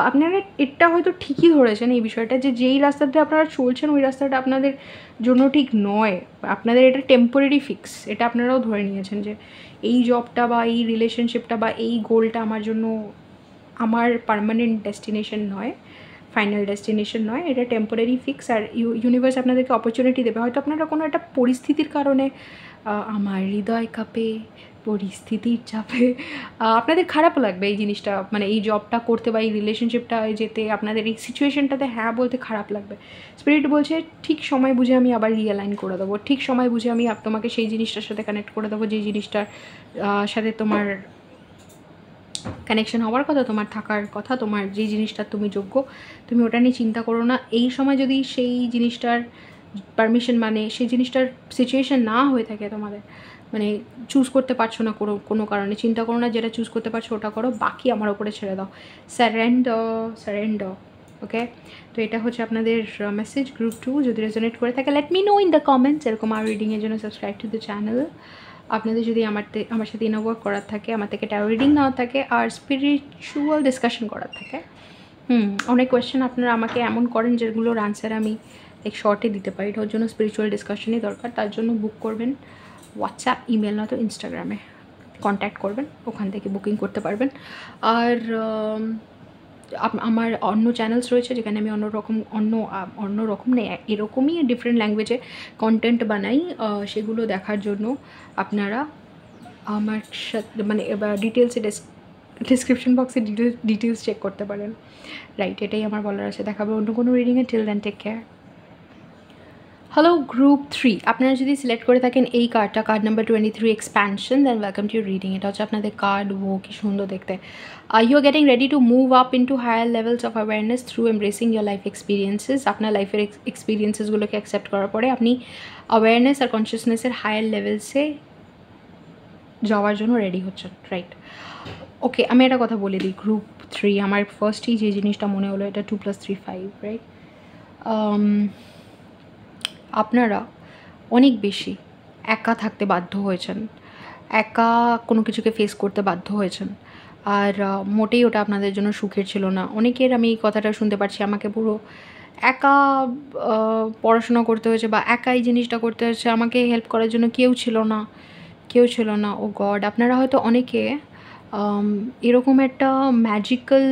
আপনারা এটা হয়তো ঠিকই ধরেছেন এই বিষয়টা, যে যেই রাস্তাতে আপনারা চলছেন ওই রাস্তাটা আপনাদের জন্য ঠিক নয়, আপনাদের এটা টেম্পোরারি ফিক্স, এটা আপনারাও ধরে নিয়েছেন যে এই জবটা বা এই রিলেশনশিপটা বা এই গোলটা আমার জন্য আমার পার্মানেন্ট ডেস্টিনেশন নয়, ফাইনাল ডেস্টিনেশন নয়, এটা টেম্পোরারি ফিক্স। আর ইউনিভার্স আপনাদেরকে অপরচুনিটি দেবে, হয়তো আপনারা কোনো একটা পরিস্থিতির কারণে আমার হৃদয় কাঁপে, পরিস্থিতির চাপে আপনাদের খারাপ লাগবে এই জিনিসটা, মানে এই জবটা করতে বা এই রিলেশনশিপটা যেতে আপনাদের এই সিচুয়েশনটাতে হ্যাঁ বলতে খারাপ লাগবে। স্পিরিট বলছে ঠিক সময় বুঝে আমি আবার রিঅ্যালাইন করে দেবো, ঠিক সময় বুঝে আমি তোমাকে সেই জিনিসটার সাথে কানেক্ট করে দেবো যেই জিনিসটার সাথে তোমার কানেকশন হওয়ার কথা, তোমার থাকার কথা, তোমার যেই জিনিসটার তুমি যোগ্য, তুমি ওটা নিয়ে চিন্তা করো না। এই সময় যদি সেই জিনিসটার পারমিশন মানে সেই জিনিসটার সিচুয়েশন না হয়ে থাকে তোমাদের, মানে চুজ করতে পারছো না কোনো কারণে, চিন্তা করো না, যেটা চুজ করতে পারছো ওটা করো, বাকি আমার ওপরে ছেড়ে দাও। স্যারেন্ডার। ওকে, তো এটা হচ্ছে আপনাদের মেসেজ গ্রুপ 2। যদি রেজোনেট করে থাকে let me know in the comments. এরকম আর রিডিংয়ের জন্য সাবস্ক্রাইব টু দ্য চ্যানেল। আপনাদের যদি আমার সাথে ইনার ওয়ার্ক করার থাকে, আমার থেকে ট্যারো রিডিং নেওয়ার থাকে, আর স্পিরিচুয়াল ডিসকাশন করার থাকে, অনেক কোয়েশ্চেন আপনারা আমাকে এমন করেন যেগুলোর আনসার আমি এক শর্টে দিতে পারি, ওর জন্য স্পিরিচুয়াল ডিসকাশনই দরকার। তার জন্য বুক করবেন হোয়াটসঅ্যাপ, ইমেল, নয়তো ইনস্টাগ্রামে কন্ট্যাক্ট করবেন, ওখান থেকে বুকিং করতে পারবেন। আর আমার অন্য চ্যানেলস রয়েছে যেখানে আমি অন্য রকম নেই, এরকমই ডিফারেন্ট ল্যাঙ্গুয়েজে কন্টেন্ট বানাই। সেগুলো দেখার জন্য আপনারা আমার সাথে মানে ডিটেলসে ডিসক্রিপশন বক্সে ডিটেলস চেক করতে পারেন। রাইট, এটাই আমার বলার আছে। দেখাবো অন্য কোনো রিডিংয়ে। Till then take care. Hello group 3, আপনারা যদি সিলেক্ট করে থাকেন এই কার্ডটা, card number 23 expansion, then welcome to your reading. এটা হচ্ছে আপনাদের কার্ড। ও কি সুন্দর দেখতে। You are getting ready to move up into higher levels of awareness through embracing your life experiences. আপনার লাইফের এক্সপিরিয়েন্সেসগুলোকে অ্যাকসেপ্ট করার পরে আপনি অ্যাওয়ারনেস আর কনসিয়াসনেসের হায়ার লেভেলসে যাওয়ার জন্য রেডি হচ্ছেন। রাইট, ওকে, আমি একটা কথা বলে দিই। গ্রুপ 3 আমার ফার্স্টই যে জিনিসটা মনে হলো, এটা 2 + 3 5, রাইট। আপনারা অনেক বেশি একা থাকতে বাধ্য হয়েছেন, একা কোনো কিছুকে ফেস করতে বাধ্য হয়েছেন, আর মোটেই ওটা আপনাদের জন্য সুখের ছিল না। অনেকের আমি এই কথাটা শুনতে পাচ্ছি, আমাকে পুরো একা পড়াশোনা করতে হয়েছে বা একা এই জিনিসটা করতে হয়েছে, আমাকে হেল্প করার জন্য কেউ ছিল না। ও গড, আপনারা হয়তো অনেকে এরকম একটা ম্যাজিক্যাল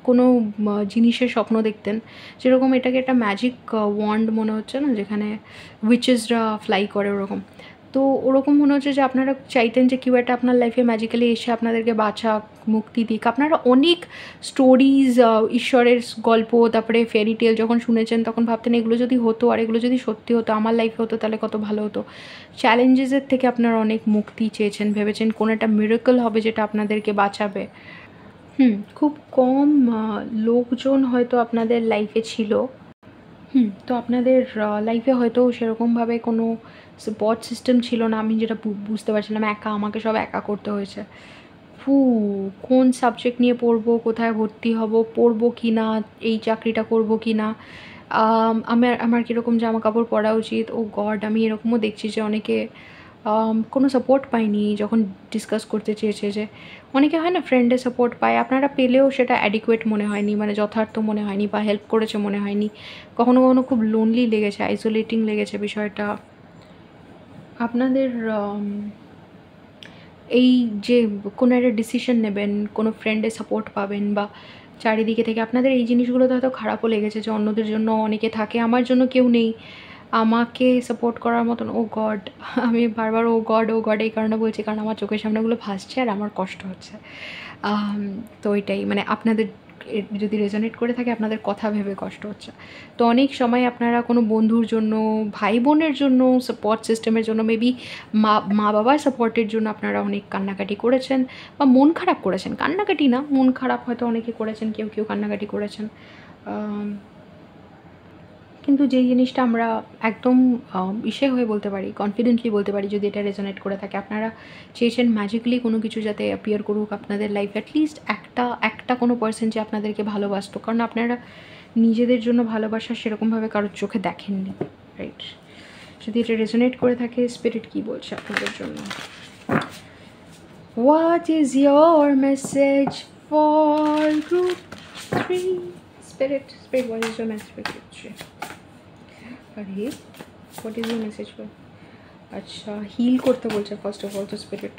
কোনো জিনিসের স্বপ্ন দেখতেন, যেরকম এটাকে একটা ম্যাজিক ওয়ান্ড মনে হচ্ছে না, যেখানে উইচেসরা ফ্লাই করে ওরকম। তো ওরকম মনে হচ্ছে যে আপনারা চাইতেন যে কেউ একটা আপনার লাইফে ম্যাজিক্যালি এসে আপনাদেরকে বাঁচাক, মুক্তি দিক। আপনারা অনেক স্টোরিজ, ঈশ্বরের গল্প, তারপরে ফেয়ারি টেল যখন শুনেছেন তখন ভাবতেন এগুলো যদি হতো, আর এগুলো যদি সত্যি হতো, আমার লাইফে হতো, তাহলে কত ভালো হতো। চ্যালেঞ্জেসের থেকে আপনারা অনেক মুক্তি চেয়েছেন, ভেবেছেন কোনো একটা মিরাকল হবে যেটা আপনাদেরকে বাঁচাবে। খুব কম লোকজন হয়তো আপনাদের লাইফে ছিল। তো আপনাদের লাইফে হয়তো সেরকমভাবে কোনো সাপোর্ট সিস্টেম ছিল না। আমি যেটা বুঝতে পারছিলাম, আমাকে সব একা করতে হয়েছে। কোন সাবজেক্ট নিয়ে পড়বো, কোথায় ভর্তি হব, পড়বো কি না, এই চাকরিটা করবো কি না, আমার কীরকম জামা কাপড় পরা উচিত। ও গড, আমি এরকমও দেখছি যে অনেকে কোনো সাপোর্ট পায়নি যখন ডিসকাস করতে চেয়েছে। যে অনেকে হয় না, ফ্রেন্ডের সাপোর্ট পায়, আপনারা পেলেও সেটা অ্যাডিকুয়েট মনে হয়নি, মানে যথার্থ মনে হয়নি, বা হেল্প করেছে মনে হয়নি। কখনো কখনো খুব লোনলি লেগেছে, আইসোলেটিং লেগেছে বিষয়টা। আপনাদের এই যে কোনো একটা ডিসিশন নেবেন, কোনো ফ্রেন্ডের সাপোর্ট পাবেন, বা চারিদিকে থেকে আপনাদের এই জিনিসগুলো তো হয়তো খারাপও লেগেছে যে অন্যদের জন্য অনেকে থাকে, আমার জন্য কেউ নেই আমাকে সাপোর্ট করার মতন। ও গড, আমি বারবার ও গড এই কারণে বলছি, কারণ আমার চোখের সামনেগুলো ভাসছে আর আমার কষ্ট হচ্ছে। তো এটাই, মানে আপনাদের যদি রেজনেট করে থাকে, আপনাদের কথা ভেবে কষ্ট হচ্ছে। তো অনেক সময় আপনারা কোনো বন্ধুর জন্য, ভাই বোনের জন্য, সাপোর্ট সিস্টেমের জন্য, মেবি মা বাবার সাপোর্টের জন্য আপনারা অনেক কান্নাকাটি করেছেন বা মন খারাপ করেছেন। কান্নাকাটি না, মন খারাপ হয়তো অনেকে করেছেন, কেউ কান্নাকাটি করেছেন। কিন্তু যেই জিনিসটা আমরা একদম হয়ে বলতে পারি, কনফিডেন্টলি বলতে পারি, যদি এটা রেজোনেট করে থাকে, আপনারা চেয়েছেন ম্যাজিক্যালি কোনো কিছু যাতে অ্যাপিয়ার করুক আপনাদের লাইফে, অ্যাটলিস্ট একটা কোনো পার্সন যে আপনাদেরকে ভালোবাসতো, কারণ আপনারা নিজেদের জন্য ভালোবাসা সেরকমভাবে কারোর চোখে দেখেননি। রাইট, যদি এটা রেজোনেট করে থাকে, স্পিরিট কী বলছে আপনাদের জন্য? What is your message for group 3? Spirit, what is your message for group 3? আরে, what is your message for? আচ্ছা, হিল করতে বলছে ফার্স্ট অফ অল তো স্পিরিট।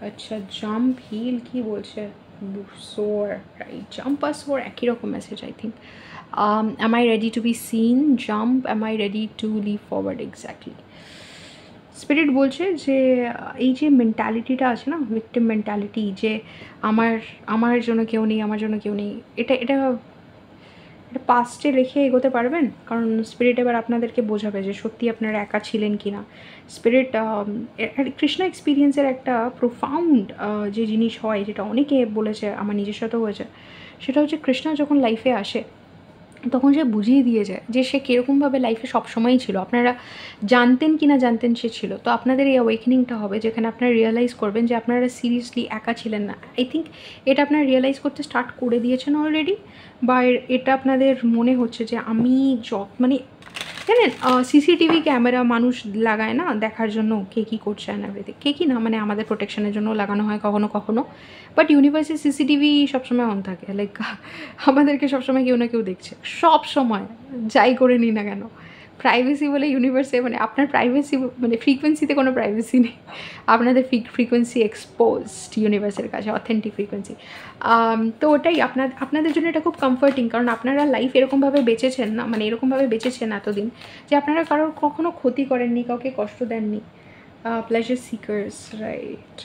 আচ্ছা, জাম্প, হিল কি বলছে? সোর, রাইট, জাম্প আর সোর একই রকম message I think. am I ready to be seen? Jump, am I ready to leap forward? Exactly. Spirit বলছে যে এই যে মেন্টালিটিটা আছে না, ভিক্টিম মেন্টালিটি, যে আমার আমার জন্য কেউ নেই, আমার জন্য কেউ নেই, এটা এটা এটা পাস্টে রেখে এগোতে পারবেন? কারণ স্পিরিট এবার আপনাদেরকে বোঝাবে যে সত্যি আপনারা একা ছিলেন কি না। স্পিরিট কৃষ্ণ এক্সপিরিয়েন্সের একটা প্রোফাউন্ড যে জিনিস হয়, যেটা অনেকে বলেছে, আমার নিজের সাথেও হয়েছে, সেটা হচ্ছে কৃষ্ণ যখন লাইফে আসে তখন সে বুঝিয়ে দিয়ে যায় যে সে কীরকমভাবে লাইফে সবসময়ই ছিল। আপনারা জানতেন কি না জানতেন সে ছিল। তো আপনাদের এই অ্যাওয়েকেনিংটা হবে যেখানে আপনারা রিয়েলাইজ করবেন যে আপনারা সিরিয়াসলি একা ছিলেন না। আই থিঙ্ক এটা আপনারা রিয়েলাইজ করতে স্টার্ট করে দিয়েছেন অলরেডি, বা এটা আপনাদের মনে হচ্ছে যে আমি মানে জানেন সিসিটিভি ক্যামেরা মানুষ লাগায় না দেখার জন্য কে কী করছে অ্যান্ড এভরিথিং, কে কী না মানে আমাদের প্রোটেকশনের জন্য লাগানো হয় কখনো কখনো, বাট ইউনিভার্সের সিসিটিভি সবসময় অন থাকে, লাইক আমাদেরকে সবসময় কেউ না কেউ দেখছে সব সময়, যাই করে নিই না কেন। প্রাইভেসি বলে ইউনিভার্সে মানে আপনার প্রাইভেসি মানে ফ্রিকোয়েন্সিতে কোনো প্রাইভেসি নেই, আপনাদের ফ্রিকোয়েন্সি এক্সপোজড ইউনিভার্সের কাছে, অথেন্টিক ফ্রিকোয়েন্সি। তো ওটাই আপনাদের জন্য এটা খুব কমফর্টিং, কারণ আপনারা লাইফ এরকমভাবে বেঁচেছেন না, মানে এরকমভাবে বেঁচেছেন এতদিন যে আপনারা কারোর কখনো ক্ষতি করেননি, কাউকে কষ্ট দেননি। Pleasure seekers, right.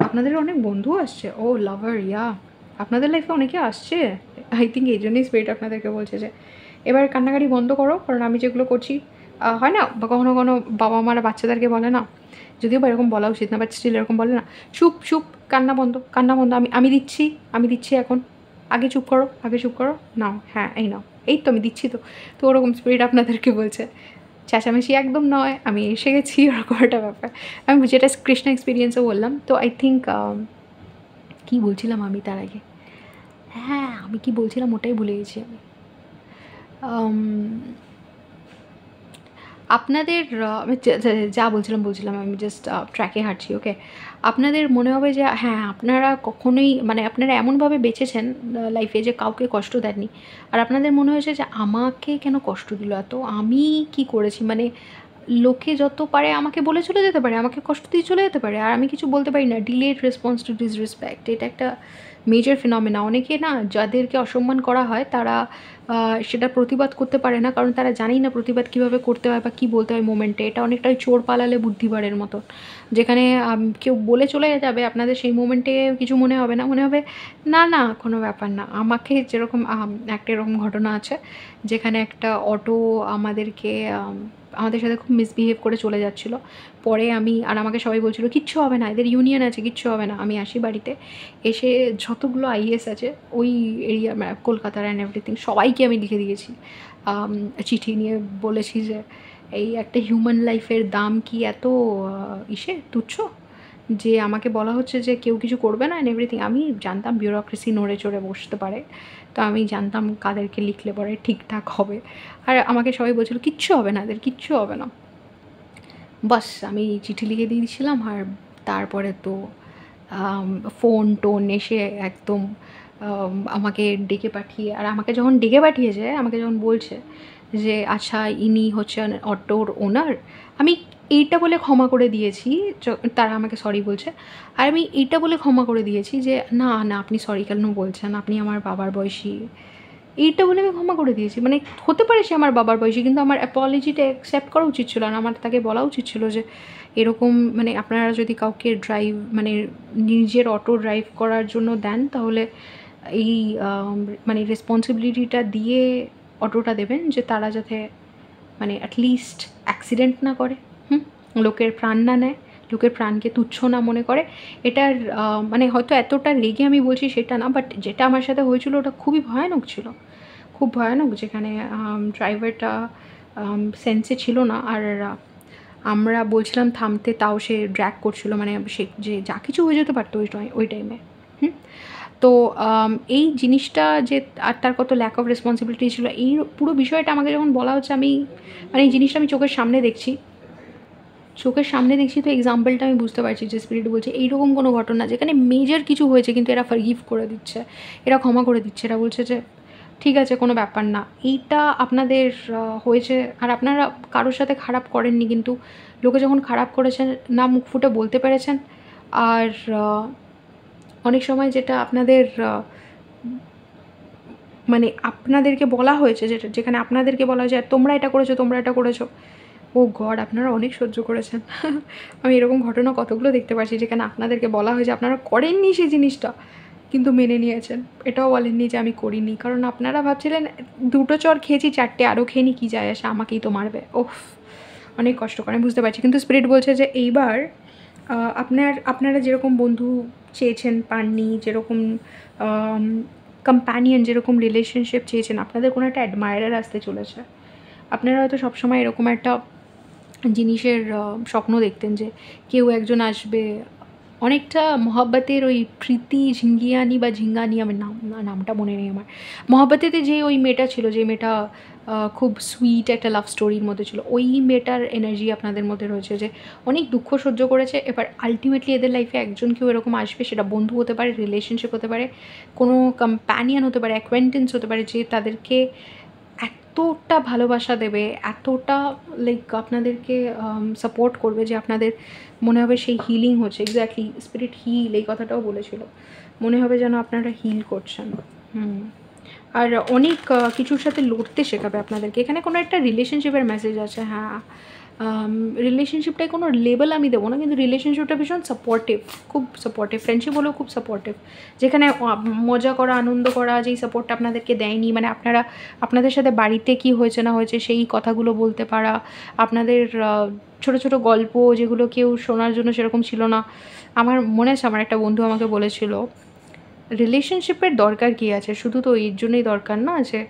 আপনাদের অনেক বন্ধু আসছে, ও লাভার, ইয়া আপনাদের লাইফে অনেকে আসছে। আই থিঙ্ক এই জন্যই স্পিরিট আপনাদেরকে বলছে যে এবার কান্নাকাটি বন্ধ করো, কারণ আমি যেগুলো করছি হয় না, বা কখনো কখনো বাবা মারা বাচ্চাদেরকে বলে না, যদিও বা এরকম বলা উচিত না, বাট স্টিল এরকম বলে না, চুপ চুপ, কান্না বন্ধ, কান্না বন্ধ, আমি দিচ্ছি এখন, আগে চুপ করো, আগে চুপ করো, নাও, হ্যাঁ এই নাও, এই তো আমি দিচ্ছি। তো তো ওরকম স্পিরিট আপনাদেরকে বলছে চেঁচামেচি একদম নয়, আমি এসে গেছি, ওরকম একটা ব্যাপার। আমি যেটা কৃষ্ণ এক্সপিরিয়েন্সও বললাম। তো আই থিঙ্ক কী বলছিলাম আমি তার আগে, হ্যাঁ আমি কি বলছিলাম ওটাই ভুলে গেছি আমি। আপনাদের আমি যা বলছিলাম আমি জাস্ট ট্র্যাকে হাঁটছি, ওকে। আপনাদের মনে হবে যে হ্যাঁ আপনারা কখনোই মানে আপনারা এমনভাবে বেঁচেছেন লাইফে যে কাউকে কষ্ট দেননি, আর আপনাদের মনে হয়েছে যে আমাকে কেন কষ্ট দিল এত, আমি কি করেছি, মানে লোকে যত পারে আমাকে বলে চলে যেতে পারে, আমাকে কষ্ট দিয়ে চলে যেতে পারে, আর আমি কিছু বলতে পারি না। ডিলেড রেসপন্স টু ডিসরেসপেক্ট, এটা একটা মেজর ফিনমিনা। অনেকে না যাদেরকে অসম্মান করা হয় তারা সেটা প্রতিবাদ করতে পারে না, কারণ তারা জানেই না প্রতিবাদ কীভাবে করতে হয় বা কী বলতে হয় মোমেন্টে। এটা অনেকটাই চোর পালালে বুদ্ধিবারের মতো, যেখানে কেউ বলে চলে যাবে, আপনাদের সেই মোমেন্টে কিছু মনে হবে না, মনে হবে না না কোনো ব্যাপার না। আমাকে যেরকম একটা এরকম ঘটনা আছে যেখানে একটা অটো আমাদের সাথে খুব মিসবিহেভ করে চলে যাচ্ছিলো। পরে আমাকে সবাই বলছিল কিচ্ছু হবে না, এদের ইউনিয়ন আছে, কিচ্ছু হবে না। আমি আসি বাড়িতে, এসে যতগুলো আইএস আছে ওই এরিয়া কলকাতার অ্যান্ড এভরিথিং সবাইকে আমি লিখে দিয়েছি চিঠি নিয়ে, বলেছি যে এই একটা হিউম্যান লাইফের দাম কি এত তুচ্ছ, যে আমাকে বলা হচ্ছে যে কেউ কিছু করবে না অ্যান্ড এভরিথিং। আমি জানতাম বিউরোক্রেসি নড়ে চড়ে বসতে পারে, তো আমি জানতাম কাদেরকে লিখলে পরে ঠিকঠাক হবে। আর আমাকে সবাই বলছিল কিচ্ছু হবে না, এদের কিচ্ছু হবে না। বাস আমি চিঠি লিখে দিয়েছিলাম, আর তারপরে তো ফোন টোন এসে একদম আমাকে ডেকে পাঠিয়ে, আর আমাকে যখন ডেকে পাঠিয়েছে, আমাকে যখন বলছে যে আচ্ছা ইনি হচ্ছেন অটোর ওনার, আমি এইটা বলে ক্ষমা করে দিয়েছি, তারা আমাকে সরি বলছে, আর আমি এইটা বলে ক্ষমা করে দিয়েছি যে না না আপনি সরি কেন বলছেন, আপনি আমার বাবার বয়সী, এইটা বলে আমি ক্ষমা করে দিয়েছি। মানে হতে পারে সে আমার বাবার বয়সী, কিন্তু আমার অ্যাপোলজিটা অ্যাকসেপ্ট করা উচিত ছিল, আর আমার তাকে বলা উচিত ছিল যে এরকম মানে আপনারা যদি কাউকে ড্রাইভ মানে নিজের অটো ড্রাইভ করার জন্য দেন, তাহলে এই মানে রেসপন্সিবিলিটিটা দিয়ে অটোটা দেবেন যে তারা যাতে মানে অ্যাটলিস্ট অ্যাক্সিডেন্ট না করে, লোকের প্রাণ না নেয়, লোকের প্রাণকে তুচ্ছ না মনে করে। এটার মানে হয়তো এতটা রেগে আমি বলছি সেটা না, বাট যেটা আমার সাথে হয়েছিল ওটা খুবই ভয়ানক ছিল, খুব ভয়ানক, যেখানে ড্রাইভারটা সেন্সে ছিল না, আর আমরা বলছিলাম থামতে, তাও সে ড্র্যাগ করছিল, মানে সে যে যা কিছু হয়ে যেতে পারতো ওই টাইমে। তো এই জিনিসটা যে আর তার কত ল্যাক অফ রেসপন্সিবিলিটি ছিল, এই পুরো বিষয়টা আমাকে যখন বলা হচ্ছে, আমি মানে এই জিনিসটা আমি চোখের সামনে দেখছি, তো এক্সাম্পলটা আমি বুঝতে পারছি যে স্পিরিট বলছে এইরকম কোনো ঘটনা যেখানে মেজর কিছু হয়েছে কিন্তু এরা ফরগিভ করে দিচ্ছে, এরা ক্ষমা করে দিচ্ছে, এরা বলছে যে ঠিক আছে কোনো ব্যাপার না। এইটা আপনাদের হয়েছে, আর আপনারা কারোর সাথে খারাপ করেননি, কিন্তু লোকে যখন খারাপ করেছেন না মুখ ফুটে বলতে পেরেছেন। আর অনেক সময় যেটা আপনাদের মানে আপনাদেরকে বলা হয়েছে, যেখানে আপনাদেরকে বলা হয়েছে তোমরা এটা করেছো, ও গড, আপনারা অনেক সহ্য করেছেন। আমি এরকম ঘটনা কতগুলো দেখতে পাচ্ছি যেখানে আপনাদেরকে বলা হয় যে আপনারা করেননি সেই জিনিসটা, কিন্তু মেনে নিয়েছেন। এটাও বলেননি যে আমি করিনি, কারণ আপনারা ভাবছিলেন 2টো চড় খেয়েছি, 4টে আরও খেয়ে নি, কী যায় আসে, আমাকেই তো মারবে। ওফ, অনেক কষ্ট করে, বুঝতে পারছি। কিন্তু স্পিরিট বলছে যে এইবার আপনারা যেরকম বন্ধু চেয়েছেন পাননি, যেরকম কম্প্যানিয়ন, যেরকম রিলেশনশিপ চেয়েছেন, আপনাদের কোনো একটা অ্যাডমায়ারার আসতে চলেছে। আপনারা হয়তো সবসময় এরকম একটা জিনিসের স্বপ্ন দেখতেন যে কেউ একজন আসবে, অনেকটা মহব্বতের ওই প্রীতি ঝিঙ্গিয়ানি বা ঝিঙ্গানি, আমার নামটা মনে নেই আমার। মহব্বতেতে যে ওই মেয়েটা ছিল, যে মেয়েটা খুব সুইট একটা লাভ স্টোরির মধ্যে ছিল, ওই মেয়েটার এনার্জি আপনাদের মধ্যে রয়েছে, যে অনেক দুঃখ সহ্য করেছে। এবার আলটিমেটলি এদের লাইফে একজন কেউ এরকম আসবে, সেটা বন্ধু হতে পারে, রিলেশনশিপ হতে পারে, কোনো কম্প্যানিয়ন হতে পারে, অ্যাকোয়েন্টেন্স হতে পারে, যে তাদেরকে এতটা ভালোবাসা দেবে, এতটা লাইক আপনাদেরকে সাপোর্ট করবে, যে আপনাদের মনে হবে সেই হিলিং হচ্ছে। এক্স্যাক্টলি, স্পিরিট হিল এই কথাটাও বলেছিল। মনে হবে যেন আপনারা হিল করছেন। আর অনেক কিছুর সাথে লড়তে শেখাবে আপনাদেরকে। এখানে কোনো একটা রিলেশনশিপের মেসেজ আছে। হ্যাঁ, রিলেশনশিপটায় কোনো লেবেল আমি দেবো না, কিন্তু রিলেশনশিপটা ভীষণ সাপোর্টিভ, খুব সাপোর্টিভ। ফ্রেন্ডশিপ হলেও খুব সাপোর্টিভ, যেখানে মজা করা, আনন্দ করা, যেই সাপোর্টটা আপনাদেরকে দেয়নি, মানে আপনাদের সাথে বাড়িতে কি হয়েছে না হয়েছে সেই কথাগুলো বলতে পারা, আপনাদের ছোটো ছোটো গল্প যেগুলো কেউ শোনার জন্য সেরকম ছিল না। আমার মনে আছে, আমার একটা বন্ধু আমাকে বলেছিল, রিলেশনশিপের দরকার কী আছে, শুধু তো এর জন্যই দরকার না যে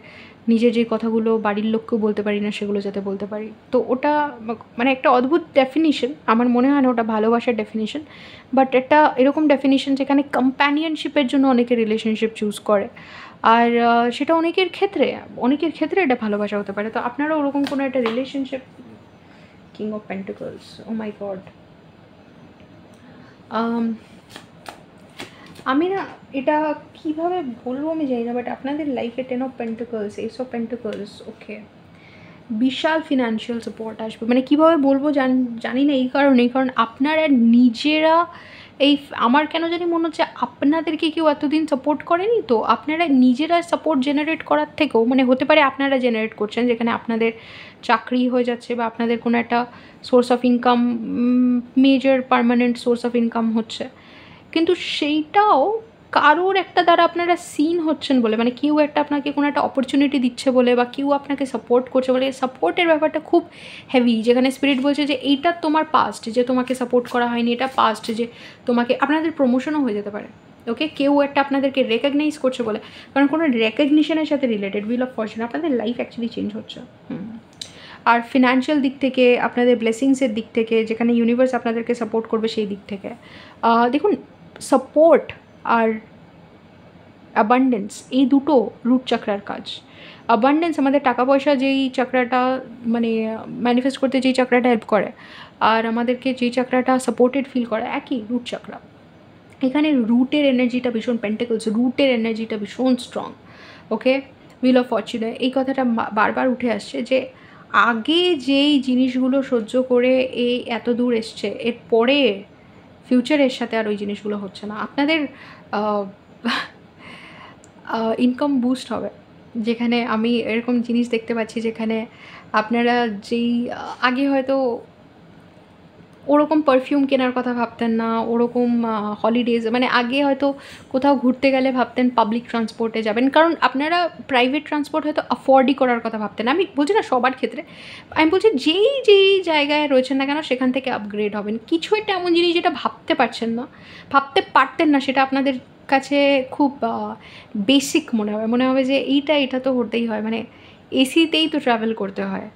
নিজের যে কথাগুলো বাড়ির লোককেও বলতে পারি না সেগুলো যাতে বলতে পারি। তো ওটা মানে একটা অদ্ভুত ডেফিনিশন, আমার মনে হয় না ওটা ভালোবাসার ডেফিনিশন, বাট একটা এরকম ডেফিনিশন যেখানে কম্প্যানিয়নশিপের জন্য অনেকে রিলেশনশিপ চুজ করে। আর সেটা অনেকের ক্ষেত্রে এটা ভালোবাসা হতে পারে। তো আপনারা ওরকম কোনো একটা relationship, king of pentacles, oh my god. আমি না এটা কীভাবে বলবো আমি জানি না, বাট আপনাদের লাইফে 10 of pentacles, ace of pentacles, okay, বিশাল ফিনান্সিয়াল সাপোর্ট আসবে। মানে কীভাবে বলবো জানি না, এই কারণ আপনারা নিজেরা আমার কেন জানি মনে হচ্ছে আপনাদেরকে কেউ এতদিন সাপোর্ট করেনি, তো আপনারা নিজেরা সাপোর্ট জেনারেট করার থেকেও, মানে হতে পারে আপনারা জেনারেট করছেন, যেখানে আপনাদের চাকরি হয়ে যাচ্ছে বা আপনাদের কোনো একটা source of income, major permanent source of income হচ্ছে, কিন্তু সেইটাও কারোর একটা দ্বারা আপনারা সিন হচ্ছেন বলে, মানে কেউ একটা আপনাকে কোনো একটা অপরচুনিটি দিচ্ছে বলে, বা কেউ আপনাকে সাপোর্ট করছে বলে। সাপোর্টের ব্যাপারটা খুব হেভি, যেখানে স্পিরিট বলছে যে এইটা তোমার পাস্ট, যে তোমাকে সাপোর্ট করা হয়নি, এটা পাস্ট, যে তোমাকে আপনাদের প্রমোশনও হয়ে যেতে পারে। ওকে, কেউ একটা আপনাদেরকে রেকগনাইজ করছে বলে, কারণ কোনো রেকগনিশনের সাথে রিলেটেড হুইল অফ ফরচুন, আপনাদের লাইফ অ্যাকচুয়ালি চেঞ্জ হচ্ছে। আর ফিনান্সিয়াল দিক থেকে, আপনাদের ব্লেসিংসের দিক থেকে, যেখানে ইউনিভার্স আপনাদেরকে সাপোর্ট করবে সেই দিক থেকে, দেখুন, সাপোর্ট আর অ্যাবান্ডেন্স এই দুটো রুট চাকরার কাজ। অ্যাবান্ডেন্স আমাদের টাকা পয়সা যেই চাকরাটা, মানে ম্যানিফেস্ট করতে যেই চাকরাটা হেল্প করে, আর আমাদেরকে যেই চাকরাটা সাপোর্টেড ফিল করে, একই রুট চাকরা। এখানে রুটের এনার্জিটা ভীষণ, পেন্টিকলস রুটের এনার্জিটা ভীষণ স্ট্রং। ওকে, হুইল অফ ফরচুনে এই কথাটা বারবার উঠে আসছে, যে আগে যেই জিনিসগুলো সহ্য করে এই এত দূর এসছে, এরপরে ফিউচারের সাথে আর ওই জিনিসগুলো হচ্ছে না। আপনাদের ইনকাম বুস্ট হবে, যেখানে আমি এরকম জিনিস দেখতে পাচ্ছি, যেখানে আপনারা যেই আগে হয়তো ওরকম পারফিউম কেনার কথা ভাবতেন না, ওরকম হলিডেজ, মানে আগে হয়তো কোথাও ঘুরতে গেলে ভাবতেন পাবলিক ট্রান্সপোর্টে যাবেন, কারণ আপনারা প্রাইভেট ট্রান্সপোর্ট হয়তো অ্যাফোর্ডই করার কথা ভাবতেন। আমি বলছি না সবার ক্ষেত্রে, আমি বলছি যেই জায়গায় রয়েছেন না কেন সেখান থেকে আপগ্রেড হবেন। কিছু একটা এমন জিনিস যেটা ভাবতে ভাবতে পারতেন না, সেটা আপনাদের কাছে খুব বেসিক মনে হবে যে এটা তো হতেই হয়, মানে এসিতেই তো ট্রাভেল করতে হয়,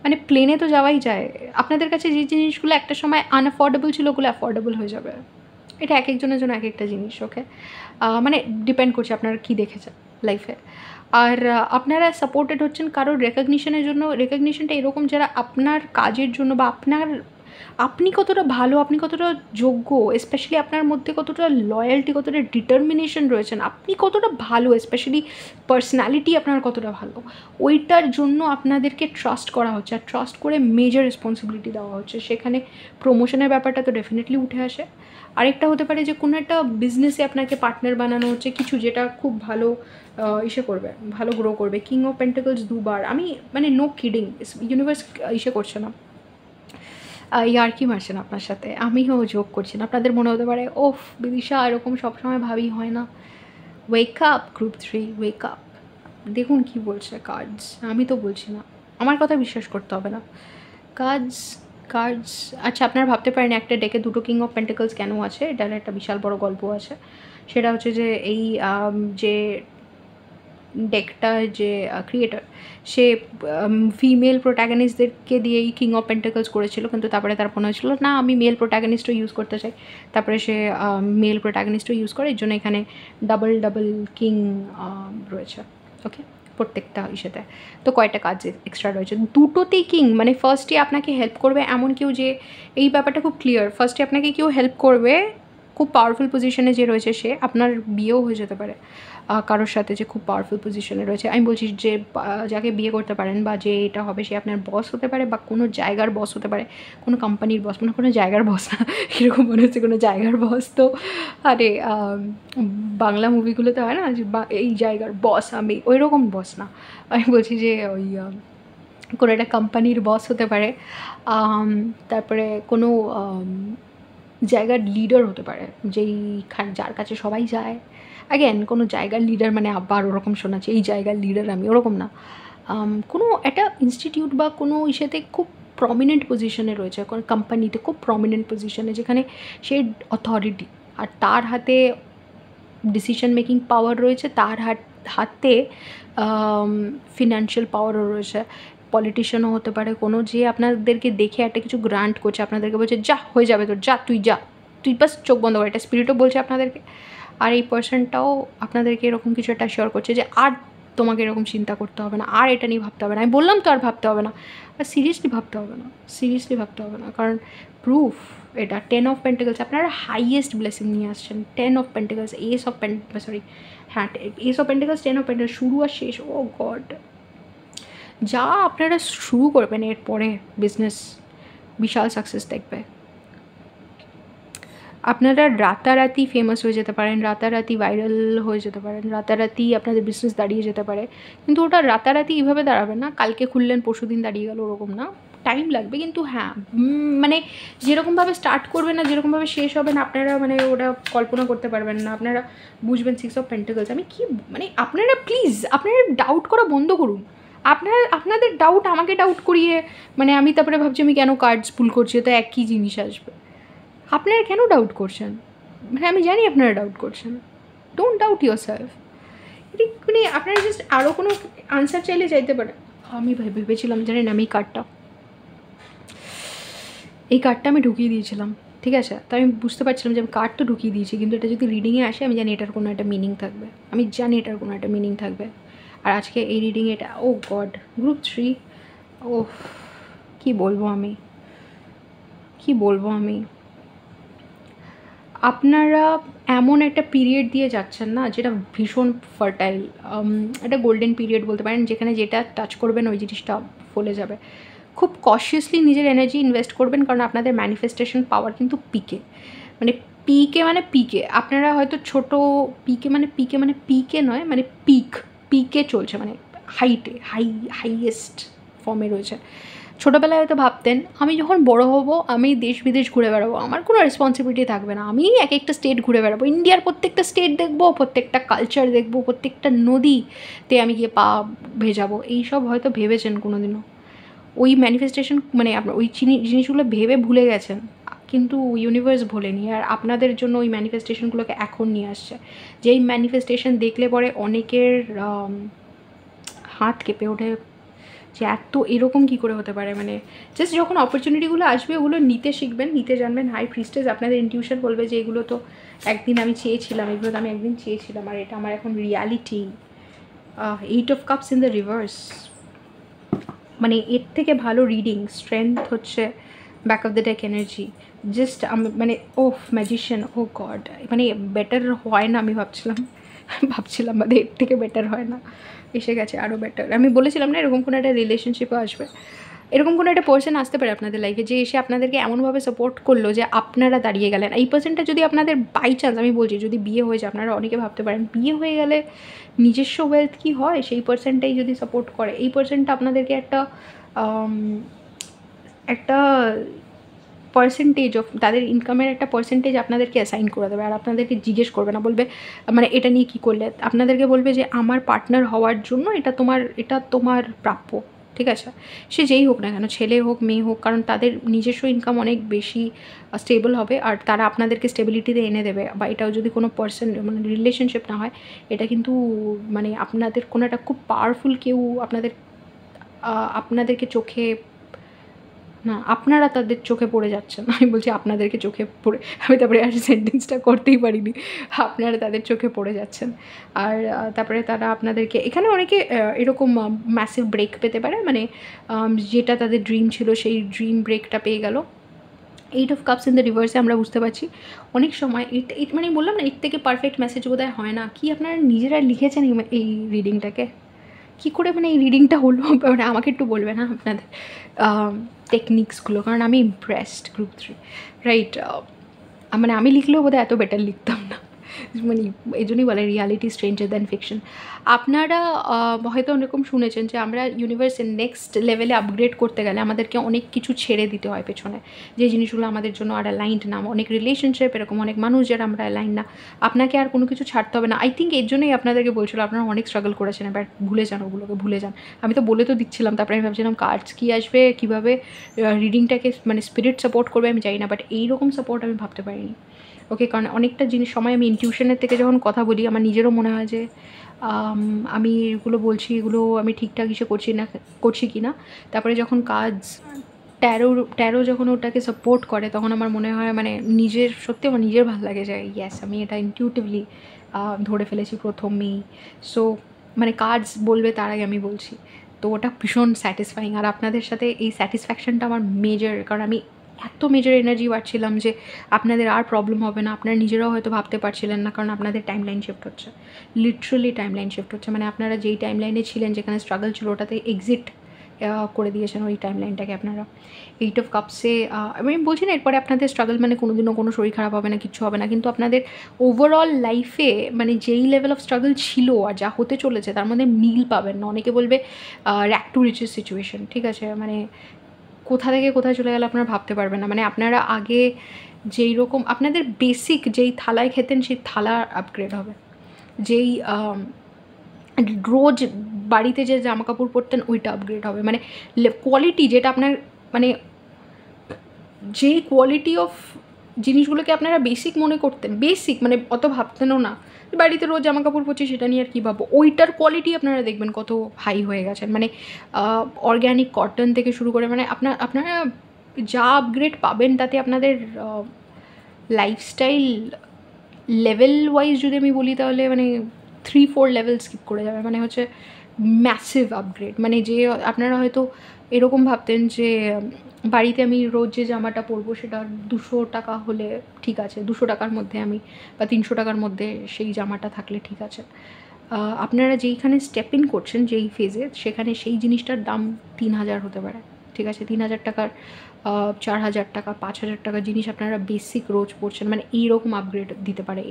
মানে প্লেনে তো যাওয়াই যায়। আপনাদের কাছে যে জিনিসগুলো একটা সময় আনঅ্যাফোর্ডেবল ছিল, ওগুলো অ্যাফোর্ডেবল হয়ে যাবে। এটা এক একজনের জন্য এক একটা জিনিস। ওকে, মানে ডিপেন্ড করছে আপনারা কী দেখেছেন লাইফে। আর আপনারা সাপোর্টেড হচ্ছেন কারোর রেকগনিশনের জন্য। রেকগনিশনটা এরকম, যারা আপনার কাজের জন্য বা আপনি কতটা ভালো, আপনি কতটা যোগ্য, স্পেশালি আপনার মধ্যে কতটা লয়্যালটি, কতটা ডিটারমিনেশন রয়েছেন, আপনি কতটা ভালো, স্পেশালি পার্সোনালিটি আপনার কতটা ভালো, ওইটার জন্য আপনাদেরকে ট্রাস্ট করা হচ্ছে, আর ট্রাস্ট করে মেজর রেসপন্সিবিলিটি দেওয়া হচ্ছে। সেখানে প্রমোশনের ব্যাপারটা তো ডেফিনেটলি উঠে আসে। আরেকটা হতে পারে যে কোনো একটা বিজনেসে আপনাকে পার্টনার বানানো হচ্ছে, কিছু যেটা খুব ভালো করবে, ভালো গ্রো করবে। কিং অফ পেন্টিকলস দুবার, আমি মানে নো কিডিং, ইউনিভার্স করছে না, ইয়ার্কি মারছেন আপনার সাথে, আমিও জোক করছি না। আপনাদের মনে হতে পারে ওফ বিদিশা এরকম সবসময় ভাবি হয় না। Wake up group 3, wake up. দেখুন কি বলছে কার্ডস, আমি তো বলছি না, আমার কথা বিশ্বাস করতে হবে না। কার্ডস কার্ডস আচ্ছা, আপনারা ভাবতে পারেন একটা ডেকে দুটো কিং অফ পেন্টিকলস কেন আছে, এটার একটা বিশাল বড় গল্প আছে। সেটা হচ্ছে যে এই যে ডেকটা যে ক্রিয়েটার, সে ফিমেল প্রোটাগনিস্টদেরকে দিয়েই কিং অফ পেন্টাকলস করেছিল, কিন্তু তারপরে তার মনে হয়েছিল না আমি মেল প্রোটাগনিস্টও ইউজ করতে চাই, তারপরে সে মেল প্রোটাগনিস্টও ইউজ করে, এর জন্য এখানে ডাবল ডাবল কিং রয়েছে। ওকে, প্রত্যেকটা ইসেতে তো কয়টা কাজ এক্সট্রা রয়েছে, দুটোতেই কিং, মানে ফার্স্টে আপনাকে হেল্প করবে এমন কেউ, যে এই ব্যাপারটা খুব ক্লিয়ার, ফার্স্টে আপনাকে কেউ হেল্প করবে খুব পাওয়ারফুল পজিশনে যে রয়েছে, সে আপনার বিয়েও হয়ে যেতে পারে কারোর সাথে যে খুব পাওয়ারফুল পজিশনে রয়েছে। আমি বলছি যে যাকে বিয়ে করতে পারেন বা যে এটা হবে, সে আপনার বস হতে পারে বা কোনো জায়গার বস হতে পারে, কোনো কোম্পানির বস, মানে কোনো জায়গার বস না, এরকম মনে হচ্ছে কোনো জায়গার বস তো আরে বাংলা মুভিগুলোতে হয় না যে এই জায়গার বস আমি, ওই রকম বস না। আমি বলছি যে ওই কোনো একটা কোম্পানির বস হতে পারে, তারপরে কোনো জায়গার লিডার হতে পারে, যার কাছে সবাই যায়। অ্যাগেন কোনো জায়গার লিডার মানে আবার ওরকম শোনাচ্ছে এই জায়গার লিডার আমি, ওরকম না। কোনো একটা ইনস্টিটিউট বা কোনো ইসেতে খুব প্রমিনেন্ট পজিশনে রয়েছে, কোনো কোম্পানিতে খুব প্রমিনেন্ট পজিশনে, যেখানে সে অথরিটি, আর তার হাতে ডিসিশন মেকিং পাওয়ার রয়েছে, তার হাতে ফিনান্সিয়াল পাওয়ারও রয়েছে। পলিটিশিয়ানও হতে পারে কোনো, যে আপনাদেরকে দেখে একটা কিছু গ্রান্ট করছে, আপনাদেরকে বলছে যা হয়ে যাবে তোর, যা তুই বাস চোখ বন্ধ করে, একটা স্পিরিটও বলছে আপনাদেরকে। আর এই পার্সনটাও আপনাদেরকে এরকম কিছু একটা শিওর করছে যে আর তোমাকে এরকম চিন্তা করতে হবে না, আর এটা নিয়ে ভাবতে হবে না। আমি বললাম তো আর ভাবতে হবে না, আর সিরিয়াসলি ভাবতে হবে না, সিরিয়াসলি ভাবতে হবে না, কারণ প্রুফ এটা 10 অফ পেন্টিকলস, আপনারা হাইয়েস্ট ব্লেসিং নিয়ে আসছেন। 10 অফ পেন্টিকলস, হ্যাঁ S of pentacles, 10 of pentacles, শুরু আর শেষ, ও গড, যা আপনারা শুরু করবেন এরপরে বিজনেস বিশাল সাকসেস দেখবে। আপনারা রাতারাতি ফেমাস হয়ে যেতে পারেন, রাতারাতি ভাইরাল হয়ে যেতে পারেন, রাতারাতি আপনাদের বিজনেস দাঁড়িয়ে যেতে পারে, কিন্তু ওটা রাতারাতি এইভাবে দাঁড়াবে না, কালকে খুললেন পরশু দিন দাঁড়িয়ে গেল, ওরকম না, টাইম লাগবে। কিন্তু হ্যাঁ মানে যেরকমভাবে স্টার্ট করবেন না, যেরকমভাবে শেষ হবে না, আপনারা মানে ওটা কল্পনা করতে পারবেন না। আপনারা বুঝবেন 6 অফ পেন্টিকলস, আমি কি মানে আপনারা প্লিজ আপনারা ডাউট করা বন্ধ করুন। আপনাদের ডাউট আমাকে ডাউট করিয়ে, মানে আমি তারপরে ভাবছি আমি কেন কার্ডস পুল করছি, তো একই জিনিস আসবে। আপনারা কেন ডাউট করছেন, মানে আমি জানি আপনারা ডাউট করছেন, ডোন্ট ডাউট ইয়োর সেলফ। মানে আপনারা জাস্ট আরও কোনো আনসার চাইলে চাইতে পারেন। আমি ভেবেছিলাম জানেন আমি এই কার্ডটা আমি ঢুকিয়ে দিয়েছিলাম, ঠিক আছে, তো আমি বুঝতে পারছিলাম যে আমি কার্ড তো ঢুকিয়ে দিয়েছি, কিন্তু এটা যদি রিডিংয়ে আসে আমি জানি এটার কোনো একটা মিনিং থাকবে, আমি জানি এটার কোনো একটা মিনিং থাকবে। আর আজকে এই রিডিংয়ে এটা, ও গড, গ্রুপ 3, ও কি বলবো আমি, আপনারা এমন একটা পিরিয়ড দিয়ে যাচ্ছেন না যেটা ভীষণ ফার্টাইল, একটা গোল্ডেন পিরিয়ড বলতে পারেন, যেখানে যেটা টাচ করবেন ওই জিনিসটা ফলে যাবে। খুব কশিয়াসলি নিজের এনার্জি ইনভেস্ট করবেন, কারণ আপনাদের ম্যানিফেস্টেশন পাওয়ার কিন্তু পিকে, মানে পিকে আপনারা হয়তো ছোটো পিকে নয়, মানে পিকে চলছে, মানে হাইয়েস্ট ফর্মে রয়েছে। ছোটোবেলায় হয়তো ভাবতেন আমি যখন বড় হব আমি দেশ বিদেশ ঘুরে বেড়াবো, আমার কোনো রেসপন্সিবিলিটি থাকবে না, আমি এক একটা স্টেট ঘুরে বেড়াবো, ইন্ডিয়ার প্রত্যেকটা স্টেট দেখবো, প্রত্যেকটা কালচার দেখবো, প্রত্যেকটা নদীতে আমি গিয়ে পা ভেজাবো, এইসব হয়তো ভেবেছেন কোনো দিনও। ওই ম্যানিফেস্টেশন মানে আপনার ওই জিনিসগুলো ভেবে ভুলে গেছেন, কিন্তু ইউনিভার্স ভোলেনি, আর আপনাদের জন্য ওই ম্যানিফেস্টেশনগুলোকে এখন নিয়ে আসছে। যেই ম্যানিফেস্টেশন দেখলে পরে অনেকের হাত কেঁপে ওঠে, যে এত এরকম কী করে হতে পারে, মানে জাস্ট যখন অপরচুনিটিগুলো আসবে ওগুলো নিতে শিখবেন, নিতে জানবেন। হাই প্রিস্টেস, আপনাদের ইনটিউশন বলবে যে এগুলো তো একদিন আমি চেয়েছিলাম, এগুলো তো আমি একদিন চেয়েছিলাম, আর এটা আমার এখন reality. 8 of cups in the reverse, মানে এর থেকে ভালো রিডিং স্ট্রেংথ হচ্ছে back of the deck energy, just মানে ম্যাজিশিয়ান, ও গড, মানে বেটার হয় না, আমি ভাবছিলাম মানে এর থেকে বেটার হয় না, এসে গেছে আরও বেটার। আমি বলেছিলাম না এরকম কোনো একটা রিলেশনশিপও আসবে, এরকম কোনো একটা পার্সন আসতে পারে আপনাদের লাইফে, যে এসে আপনাদেরকে এমনভাবে সাপোর্ট করলো যে আপনারা দাঁড়িয়ে গেলেন। এই পার্সনটা যদি আপনাদের বাই চান্স, আমি বলছি যদি বিয়ে হয়ে যায়, আপনারা অনেকে ভাবতে পারেন বিয়ে হয়ে গেলে নিজস্ব ওয়েলথ কী হয়, সেই পার্সনটাই যদি সাপোর্ট করে, এই পার্সনটা আপনাদেরকে একটা পার্সেন্টেজ অফ তাদের ইনকামের একটা পার্সেন্টেজ আপনাদেরকে অ্যাসাইন করে দেবে, আর আপনাদেরকে জিজ্ঞেস করবে না, বলবে মানে এটা নিয়ে কী করলে, আপনাদেরকে বলবে যে আমার পার্টনার হওয়ার জন্য এটা তোমার প্রাপ্য, ঠিক আছে? সে যেই হোক না কেন, ছেলে হোক মেয়ে হোক, কারণ তাদের নিজস্ব ইনকাম অনেক বেশি স্টেবল হবে, আর তারা আপনাদেরকে স্টেবিলিটিতে এনে দেবে। বা এটাও যদি কোনো পার্সন মানে রিলেশনশিপ না হয়, এটা কিন্তু মানে আপনাদের কোনো একটা খুব পাওয়ারফুল কেউ আপনাদেরকে চোখে না, আপনারা তাদের চোখে পড়ে যাচ্ছেন, আমি বলছি আপনাদেরকে চোখে পড়ে, আমি তারপরে আর সেন্টেন্সটা করতেই পারিনি, আপনারা তাদের চোখে পড়ে যাচ্ছেন। আর তারপরে তারা আপনাদেরকে এখানে অনেকে এরকম ম্যাসিভ ব্রেক পেতে পারে, মানে যেটা তাদের ড্রিম ছিল সেই ড্রিম ব্রেকটা পেয়ে গেল। 8 অফ কাপস ইন দ্য রিভার্সে আমরা বুঝতে পারছি অনেক সময় মানে বললাম না, এর থেকে পারফেক্ট মেসেজ বোধহয় হয় না। কি আপনারা নিজেরা লিখেছেন এই রিডিংটাকে? কী করে মানে এই রিডিংটা হলো, মানে আমাকে একটু বলবেন না আপনাদের টেকনিক্সগুলো, কারণ আমি ইমপ্রেসড। গ্রুপ 3 রাইট, মানে আমি লিখলেও বোধহয় এত বেটার লিখতাম না, মানে এই জন্যই বলে রিয়ালিটি স্ট্রেঞ্জার দ্যান ফিকশন। আপনারা হয়তো এরকম শুনেছেন যে আমরা ইউনিভার্সের নেক্সট লেভেলে আপগ্রেড করতে গেলে আমাদেরকে অনেক কিছু ছেড়ে দিতে হয় পেছনে, যে জিনিসগুলো আমাদের জন্য আর অ্যালাইন্ড না। অনেক রিলেশনশিপ, এরকম অনেক মানুষ যারা আমরা অ্যালাইন না, আপনাকে আর কোনো কিছু ছাড়তে হবে না। আই থিঙ্ক এর জন্যই আপনাদেরকে বলছিল আপনারা অনেক স্ট্রাগল করেছেন, এবার ভুলে যান ওগুলোকে, ভুলে যান। আমি তো বলে তো দিচ্ছিলাম, তারপরে আমি ভাবছিলাম কার্ডস কী আসবে, কীভাবে রিডিংটাকে মানে স্পিরিট সাপোর্ট করবে আমি জানি না, বাট এইরকম সাপোর্ট আমি ভাবতে পারিনি। ওকে, কারণ অনেকটা জিনিস সময় আমি ইনটিউশনের থেকে যখন কথা বলি, আমার নিজেরও মনে হয় যে আমি এগুলো বলছি, এগুলো আমি ঠিকঠাক হিসেবে করছি কি না। তারপরে যখন কাজ ট্যারো যখন ওটাকে সাপোর্ট করে, তখন আমার মনে হয় মানে সত্যি আমার নিজের ভালো লাগে যে ইয়েস, আমি এটা ইনটিউটিভলি ধরে ফেলেছি প্রথমেই। সো মানে কাজ বলবে তার আগে আমি বলছি, তো ওটা ভীষণ স্যাটিসফাইং। আর আপনাদের সাথে এই স্যাটিসফ্যাকশানটা আমার মেজর, কারণ আমি এত মেজর এনার্জি পাচ্ছিলাম যে আপনাদের আর প্রবলেম হবে না। আপনারা নিজেরাও হয়তো ভাবতে পারছিলেন না, কারণ আপনাদের টাইম লাইন শিফট হচ্ছে, লিটারালি টাইম লাইন শিফট হচ্ছে। মানে আপনারা যেই টাইম লাইনে ছিলেন, যেখানে স্ট্রাগল ছিল, ওটাতে এক্সিট করে দিয়েছেন ওই টাইম লাইনটাকে আপনারা। 8 অফ কাপসে আমি বলছি না এরপরে আপনাদের স্ট্রাগল মানে কোনো দিনও কোনো শরীর খারাপ হবে না, কিচ্ছু হবে না, কিন্তু আপনাদের ওভারঅল লাইফে মানে যেই লেভেল অফ স্ট্রাগল ছিল আর যা হতে চলেছে তার মধ্যে মিল পাবেন না। অনেকে বলবে র্যাক টু রিচেস সিচুয়েশন, ঠিক আছে? মানে কোথা থেকে কোথায় চলে গেলে আপনারা ভাবতে পারবেন না। মানে আপনারা আগে যেই রকম আপনাদের বেসিক যেই থালায় খেতেন, সেই থালা আপগ্রেড হবে। যেই রোজ বাড়িতে যে জামা কাপড় পরতেন, ওইটা আপগ্রেড হবে। মানে কোয়ালিটি যেটা আপনার মানে যেই কোয়ালিটি অফ জিনিসগুলোকে আপনারা বেসিক মনে করতেন, বেসিক মানে অত ভাবতেনও না, বাড়িতে রোজ জামা কাপড় পরছি সেটা নিয়ে আর কী ভাববো, ওইটার কোয়ালিটি আপনারা দেখবেন কত হাই হয়ে গেছেন। মানে অর্গ্যানিক কটন থেকে শুরু করে মানে আপনারা যা আপগ্রেড পাবেন, তাতে আপনাদের লাইফস্টাইল লেভেল ওয়াইজ যদি আমি বলি, তাহলে মানে 3-4 লেভেল স্কিপ করে যাবে। মানে হচ্ছে ম্যাসিভ আপগ্রেড। মানে যে আপনারা হয়তো এরকম ভাবতেন যে বাড়িতে আমি রোজ যে জামাটা পরবো সেটা 200 টাকা হলে ঠিক আছে, 200 টাকার মধ্যে আমি বা 300 টাকার মধ্যে সেই জামাটা থাকলে ঠিক আছে। আপনারা যেইখানে স্টেপ ইন করছেন, যেই ফেজে, সেখানে সেই জিনিসটার দাম 3000 হতে পারে, ঠিক আছে? 3000 টাকার 4000 টাকা 5000 টাকার জিনিস আপনারা বেসিক রোজ পড়ছেন, মানে এইরকম আপগ্রেড দিতে পারে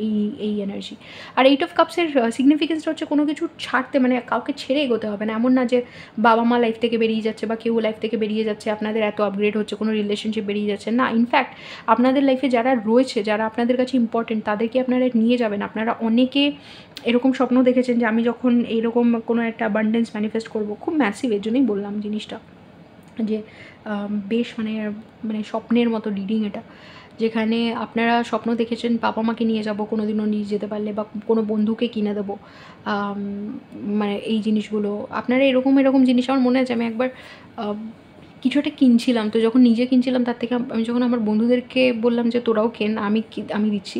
এই এনার্জি। আর 8 অফ কাপসের সিগনিফিকেন্সটা হচ্ছে কোনো কিছু ছাড়তে, মানে কাউকে ছেড়ে এগোতে হবে না। এমন না যে বাবা মা লাইফ থেকে বেরিয়ে যাচ্ছে বা কেউ লাইফ থেকে বেরিয়ে যাচ্ছে, আপনাদের এত আপগ্রেড হচ্ছে, কোনো রিলেশনশিপ বেরিয়ে যাচ্ছে না। ইনফ্যাক্ট আপনাদের লাইফে যারা রয়েছে, যারা আপনাদের কাছে ইম্পর্টেন্ট, তাদেরকে আপনারা নিয়ে যাবেন। আপনারা অনেকে এরকম স্বপ্ন দেখেছেন যে আমি যখন এইরকম কোনো একটা অ্যাবান্ডেন্স ম্যানিফেস্ট করবো, খুব ম্যাসিভ, এর জন্যই বললাম জিনিসটা যে বেশ মানে স্বপ্নের মতো রিডিং এটা, যেখানে আপনারা স্বপ্ন দেখেছেন বাবা মাকে নিয়ে যাব, কোনো দিনও নিয়ে যেতে পারলে, বা কোনো বন্ধুকে কিনে দেবো, মানে এই জিনিসগুলো আপনারা এরকম জিনিস। আমার মনে আছে আমি একবার কিছু একটা কিনছিলাম, তো যখন নিজে কিনছিলাম তার থেকে আমি যখন আমার বন্ধুদেরকে বললাম যে তোরাও কেন, আমি দিচ্ছি,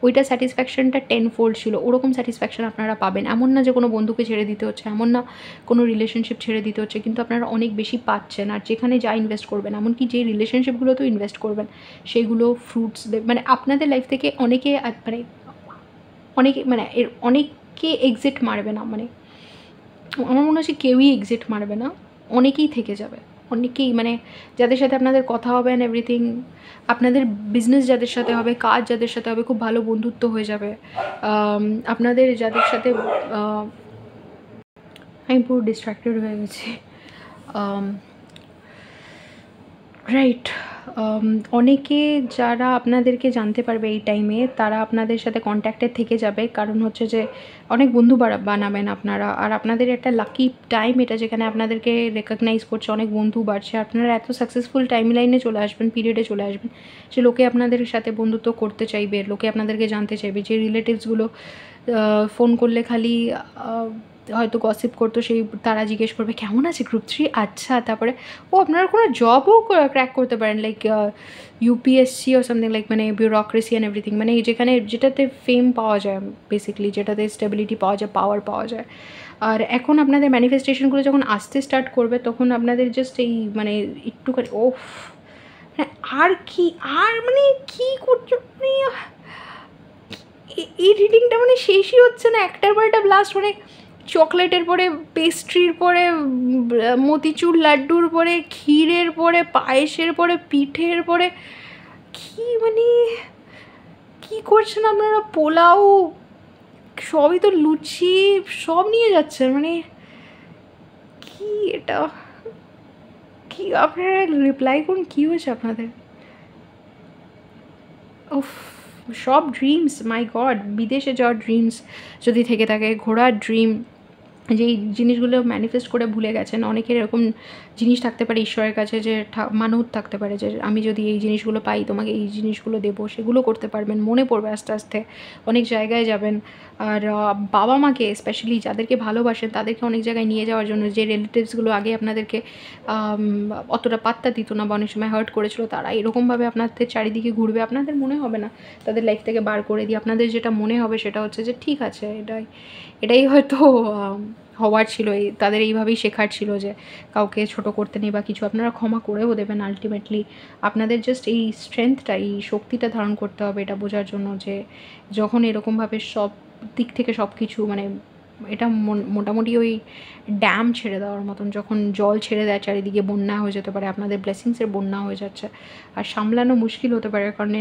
ওইটা স্যাটিসফ্যাকশানটা 10-fold ছিল। ওরকম স্যাটিসফ্যাকশান আপনারা পাবেন। এমন না যে কোনো বন্ধুকে ছেড়ে দিতে হচ্ছে, এমন না কোনো রিলেশনশিপ ছেড়ে দিতে হচ্ছে, কিন্তু আপনারা অনেক বেশি পাচ্ছেন। আর যেখানে যা ইনভেস্ট করবেন, এমনকি যে রিলেশনশিপগুলোতেও ইনভেস্ট করবেন, সেগুলো ফ্রুটস মানে আপনাদের লাইফ থেকে মানে অনেকে এক্সিট মারবে না। মানে আমার মনে হচ্ছে কেউই এক্সিট মারবে না, অনেকেই থেকে যাবে। অনেকেই মানে যাদের সাথে আপনাদের কথা হবে অ্যান্ড এভরিথিং, আপনাদের বিজনেস যাদের সাথে হবে, কাজ যাদের সাথে হবে, খুব ভালো বন্ধুত্ব হয়ে যাবে। আপনাদের যাদের সাথে আমি পুরো ডিস্ট্র্যাক্টেড হয়ে গেছি। রাইট। অনেকে যারা আপনাদেরকে জানতে পারবে এই টাইমে, তারা আপনাদের সাথে কন্ট্যাক্টে থেকে যাবে। কারণ হচ্ছে যে অনেক বন্ধু বানাবেন আপনারা। আর আপনাদের একটা লাকি টাইম এটা, যেখানে আপনাদেরকে রেকগনাইজ করছে, অনেক বন্ধু বাড়ছে। আপনারা এত সাকসেসফুল টাইম লাইনে চলে আসবেন, পিরিয়ডে চলে আসবেন, যে লোকে আপনাদের সাথে বন্ধুত্ব করতে চাইবে, লোকে আপনাদেরকে জানতে চাইবে। যে রিলেটিভসগুলো ফোন করলে খালি হয়তো গসিপ করতো, সেই তারা জিজ্ঞেস করবে কেমন আছে গ্রুপ 3, আচ্ছা। তারপরে আপনারা কোনো জবও ক্র্যাক করতে পারেন, লাইক ইউপিএসসি ও সামথিং, লাইক মানে বিউরোক্রেসি অ্যান্ড এভরিথিং, মানে যেখানে যেটাতে ফেম পাওয়া যায় বেসিক্যালি, যেটাতে স্টেবিলিটি পাওয়া যায়, পাওয়ার পাওয়া যায়। আর এখন আপনাদের ম্যানিফেস্টেশনগুলো যখন আসতে স্টার্ট করবে, তখন আপনাদের জাস্ট এই মানে একটুখানি ওফ, হ্যাঁ আর কি, আর মানে কী করছো মানে এই রিডিংটা মানে শেষই হচ্ছে না, একটার পর একটা ব্লাস্ট। মানে চকলেটের পরে, পেস্ট্রির পরে, মতিচুর লাড্ডুর পরে, ক্ষীরের পরে, পায়েসের পরে, পিঠের পরে, কি মানে কী করছেন আপনারা, পোলাও, সবই তো, লুচি, সব নিয়ে যাচ্ছেন। মানে কি এটা, কি আপনারা রিপ্লাই করুন, কী হয়েছে আপনাদের? উফ, সব ড্রিমস, মাই গড, বিদেশে যাওয়ার ড্রিমস যদি থেকে থাকে, ঘোরার ড্রিম, যেই জিনিসগুলো ম্যানিফেস্ট করে ভুলে গেছেন। অনেকের এরকম জিনিস থাকতে পারে ঈশ্বরের কাছে, যে মানত থাকতে পারে যে আমি যদি এই জিনিসগুলো পাই, তোমাকে এই জিনিসগুলো দেবো, সেগুলো করতে পারবেন, মনে পড়বে আস্তে আস্তে, অনেক জায়গায় যাবেন। আর বাবা মাকে স্পেশালি, যাদেরকে ভালোবাসেন, তাদেরকে অনেক জায়গায় নিয়ে যাওয়ার জন্য, যে রিলেটিভসগুলো আগে আপনাদেরকে অতটা পাত্তা দিত না বা অনেক সময় হার্ট করেছিল, তারা এরকমভাবে আপনাদের চারিদিকে ঘুরবে। আপনাদের মনে হবে না তাদের লাইফ থেকে বার করে দিয়ে, আপনাদের যেটা মনে হবে সেটা হচ্ছে যে ঠিক আছে, এটাই হয়তো হওয়ার ছিল, তাদের এইভাবেই শেখার ছিল যে কাউকে ছোট করতে নেই বা কিছু। আপনারা ক্ষমা করেও দেবেন আলটিমেটলি। আপনাদের জাস্ট এই স্ট্রেংথটা, এই শক্তিটা ধারণ করতে হবে, এটা বোঝার জন্য যে যখন এরকমভাবে সব দিক থেকে সব কিছু মানে, এটা মোটামুটি ওই ড্যাম ছেড়ে দেওয়ার মতন, যখন জল ছেড়ে দেয় চারিদিকে, বন্যা হয়ে যেতে পারে, আপনাদের ব্লেসিংসের বন্যা হয়ে যাচ্ছে। আর সামলানো মুশকিল হতে পারে, কারণ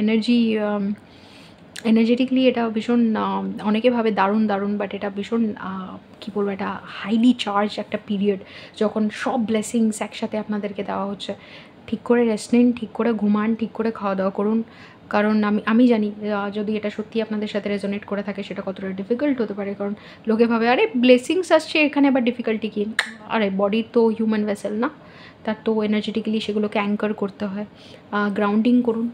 এনার্জেটিকলি এটা ভীষণ, অনেকে ভাবে দারুণ, বাট এটা ভীষণ কী বলবো, এটা হাইলি চার্জ একটা পিরিয়ড, যখন সব ব্লেসিংস একসাথে আপনাদেরকে দেওয়া হচ্ছে। ঠিক করে রেস্ট নিন, ঠিক করে ঘুমান, ঠিক করে খাওয়া দাওয়া করুন। কারণ আমি জানি যদি এটা সত্যি আপনাদের সাথে রেজোনেট করে থাকে, সেটা কতটা ডিফিকাল্ট হতে পারে। কারণ লোকে ভাবে আরে ব্লেসিংস আসছে এখানে, আবার ডিফিকাল্টি কী? আরে বডি তো হিউম্যান ভেসেল না, তার তো এনার্জেটিক্যালি সেগুলোকে অ্যাঙ্কার করতে হয়। গ্রাউন্ডিং করুন,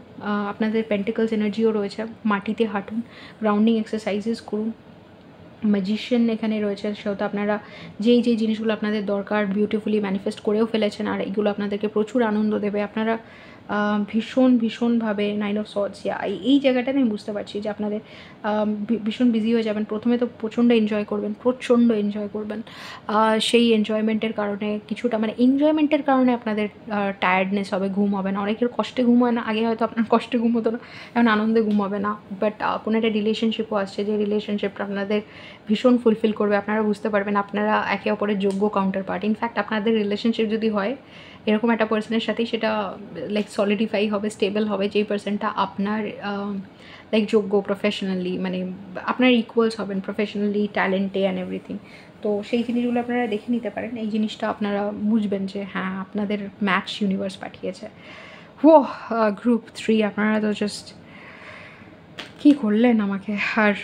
আপনাদের পেন্টিকলস এনার্জিও রয়েছে, মাটিতে হাঁটুন, গ্রাউন্ডিং এক্সারসাইজেস করুন। ম্যাজিশিয়ান এখানে রয়েছে, সেহেতু আপনারা যেই জিনিসগুলো আপনাদের দরকার বিউটিফুলি ম্যানিফেস্ট করেও ফেলেছেন, আর এগুলো আপনাদেরকে প্রচুর আনন্দ দেবে। আপনারা ভীষণভাবে 9 অফ সর্ডস, এই জায়গাটাতে আমি বুঝতে পারছি যে আপনাদের ভীষণ বিজি হয়ে যাবেন। প্রথমে তো প্রচণ্ড এনজয় করবেন, সেই এনজয়মেন্টের কারণে কিছুটা, মানে এনজয়মেন্টের কারণে আপনাদের টায়ার্ডনেস হবে, ঘুম হবে না। অনেকের কষ্টে ঘুম হয় না, আগে হয়তো আপনার কষ্টে ঘুম হতো না, এখন আনন্দে ঘুম হবে না। বাট কোনো একটা রিলেশনশিপও আসছে, যে রিলেশনশিপটা আপনাদের ভীষণ ফুলফিল করবে। আপনারা বুঝতে পারবেন আপনারা একে অপরের যোগ্য কাউন্টার পার্ট। ইনফ্যাক্ট আপনাদের রিলেশনশিপ যদি হয় এরকম একটা পার্সনের সাথেই, সেটা লাইক সলিডিফাই হবে, স্টেবল হবে, যেই পার্সনটা আপনার লাইক যোগ্য প্রফেশনালি, মানে আপনার ইকুয়ালস হবেন প্রফেশনালি, ট্যালেন্টে অ্যান্ড এভরিথিং। তো সেই জিনিসগুলো আপনারা দেখে নিতে পারেন। এই জিনিসটা আপনারা বুঝবেন যে হ্যাঁ, আপনাদের ম্যাচ ইউনিভার্স পাঠিয়েছে। ও গ্রুপ 3, আপনারা তো জাস্ট কী করলেন আমাকে। আর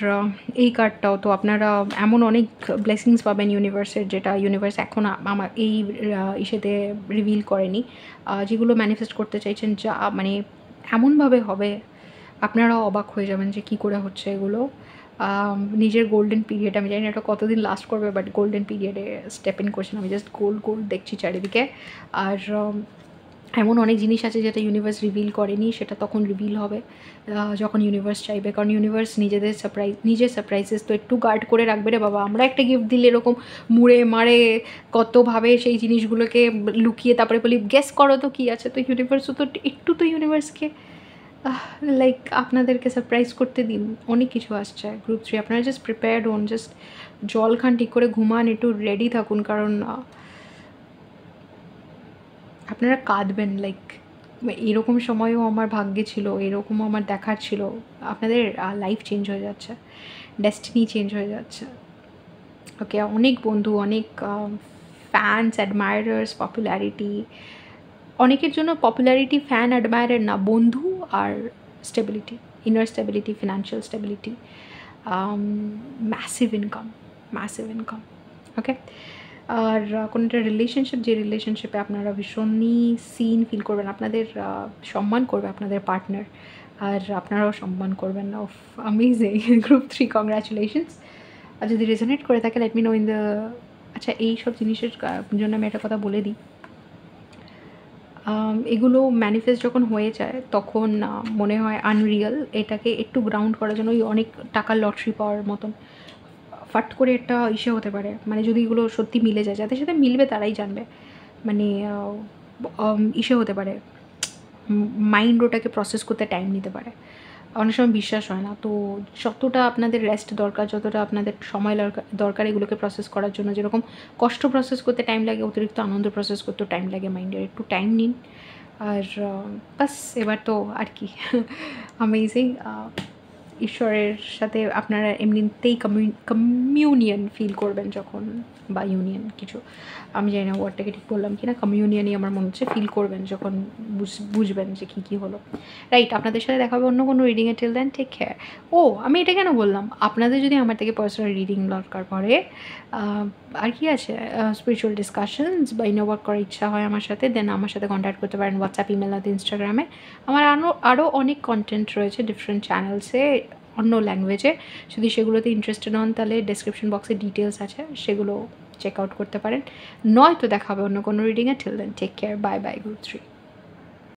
এই কার্ডটাও তো, আপনারা এমন অনেক ব্লেসিংস পাবেন ইউনিভার্সের, যেটা ইউনিভার্স এখন আমার এই ইসেতে রিভিল করেনি, যেগুলো ম্যানিফেস্ট করতে চাইছেন, যা মানে এমনভাবে হবে আপনারাও অবাক হয়ে যাবেন যে কী করে হচ্ছে এগুলো। নিজের গোল্ডেন পিরিয়ড, আমি জানি না এটা কতদিন লাস্ট করবে, বাট গোল্ডেন পিরিয়ডে স্টেপ ইন করছেন। আমি জাস্ট গোল্ড দেখছি চারিদিকে। আর এমন অনেক জিনিস আছে যেটা ইউনিভার্স রিভিল করেনি, সেটা তখন রিভিল হবে যখন ইউনিভার্স চাইবে। কারণ ইউনিভার্স নিজের সারপ্রাইজেস তো একটু গার্ড করে রাখবে রে বাবা। আমরা একটা গিফট দিলে এরকম মুড়ে মারে কতভাবে সেই জিনিসগুলোকে লুকিয়ে তারপরে বলি গেস করো তো কী আছে। তো ইউনিভার্সও তো একটু, তো ইউনিভার্সকে লাইক আপনাদেরকে সারপ্রাইজ করতে দিন। অনেক কিছু আসছে গ্রুপ 3, আপনারা জাস্ট প্রিপেয়ার্ড হন, জাস্ট জল খান, ঠিক করে ঘুমান, একটু রেডি থাকুন। কারণ আপনারা কাঁদবেন, লাইক এরকম সময়ও আমার ভাগ্যে ছিল, এরকমও আমার দেখার ছিল। আপনাদের লাইফ চেঞ্জ হয়ে যাচ্ছে, ডেস্টিনি চেঞ্জ হয়ে যাচ্ছে। ওকে, অনেক বন্ধু, অনেক ফ্যান্স, অ্যাডমায়ারার্স, পপুলারিটি, অনেকের জন্য পপুলারিটি, ফ্যান, অ্যাডমায়ারের না, বন্ধু আর stability, inner stability, financial stability, massive income, massive income. Okay, আর কোনো একটা রিলেশনশিপ, যে রিলেশনশিপে আপনারা ভীষণই সিন ফিল করবেন, আপনাদের সম্মান করবে আপনাদের পার্টনার, আর আপনারাও সম্মান করবেন। Of amazing, group 3 congratulations. আর যদি রেজোনেট করে থাকে let me know in the. আচ্ছা, এই সব জিনিসের জন্য আমি একটা কথা বলে দিই, এগুলো ম্যানিফেস্ট যখন হয়ে যায় তখন মনে হয় আনরিয়াল। এটাকে একটু গ্রাউন্ড করার জন্য ওই অনেক টাকার লটারি পাওয়ার মতন ফাট করে একটা ইসে হতে পারে, মানে যদি এগুলো সত্যি মিলে যায়, যাদের সাথে মিলবে তারাই জানবে, মানে ইসে হতে পারে, মাইন্ড ওটাকে প্রসেস করতে টাইম নিতে পারে, অনেক সময় বিশ্বাস হয় না। তো যতটা আপনাদের রেস্ট দরকার, যতটা আপনাদের সময় দরকার এগুলোকে প্রসেস করার জন্য, যেরকম কষ্ট প্রসেস করতে টাইম লাগে, অতিরিক্ত আনন্দ প্রসেস করতেও টাইম লাগে মাইন্ডের, একটু টাইম নিন। আর বাস এবার তো আর কি অ্যামেজিং, ঈশ্বরের সাথে আপনারা এমনিতেই কমিউনিয়ন ফিল করবেন যখন, বা ইউনিয়ন কিছু, আমি জানি না ওয়ার্ডটাকে ঠিক বললাম কি না, কমিউনিয়নই আমার মনে হচ্ছে, ফিল করবেন যখন বুঝবেন যে কী কী হলো। রাইট, আপনাদের সাথে দেখা হবে অন্য কোনো রিডিংয়ে। Till then take care. ও, আমি এটা কেন বললাম, আপনাদের যদি আমার থেকে পার্সোনাল রিডিং দরকার পড়ে, আর কি আছে, স্পিরিচুয়াল ডিসকাশনস বা ইনো ওয়ার্ক করার ইচ্ছা হয় আমার সাথে, দেন আমার সাথে কন্ট্যাক্ট করতে পারেন হোয়াটসঅ্যাপ, ইমেল, আর ইনস্টাগ্রামে। আমার আরও অনেক কন্টেন্ট রয়েছে ডিফারেন্ট চ্যানেলসে, অন্য ল্যাঙ্গুয়েজে। যদি সেগুলোতে ইন্টারেস্টেড হন তাহলে ডেসক্রিপশন বক্সে ডিটেলস আছে, সেগুলো চেক আউট করতে পারেন। নয়তো দেখা হবে অন্য কোনো রিডিংয়ে। Till then take care, bye bye, group 3।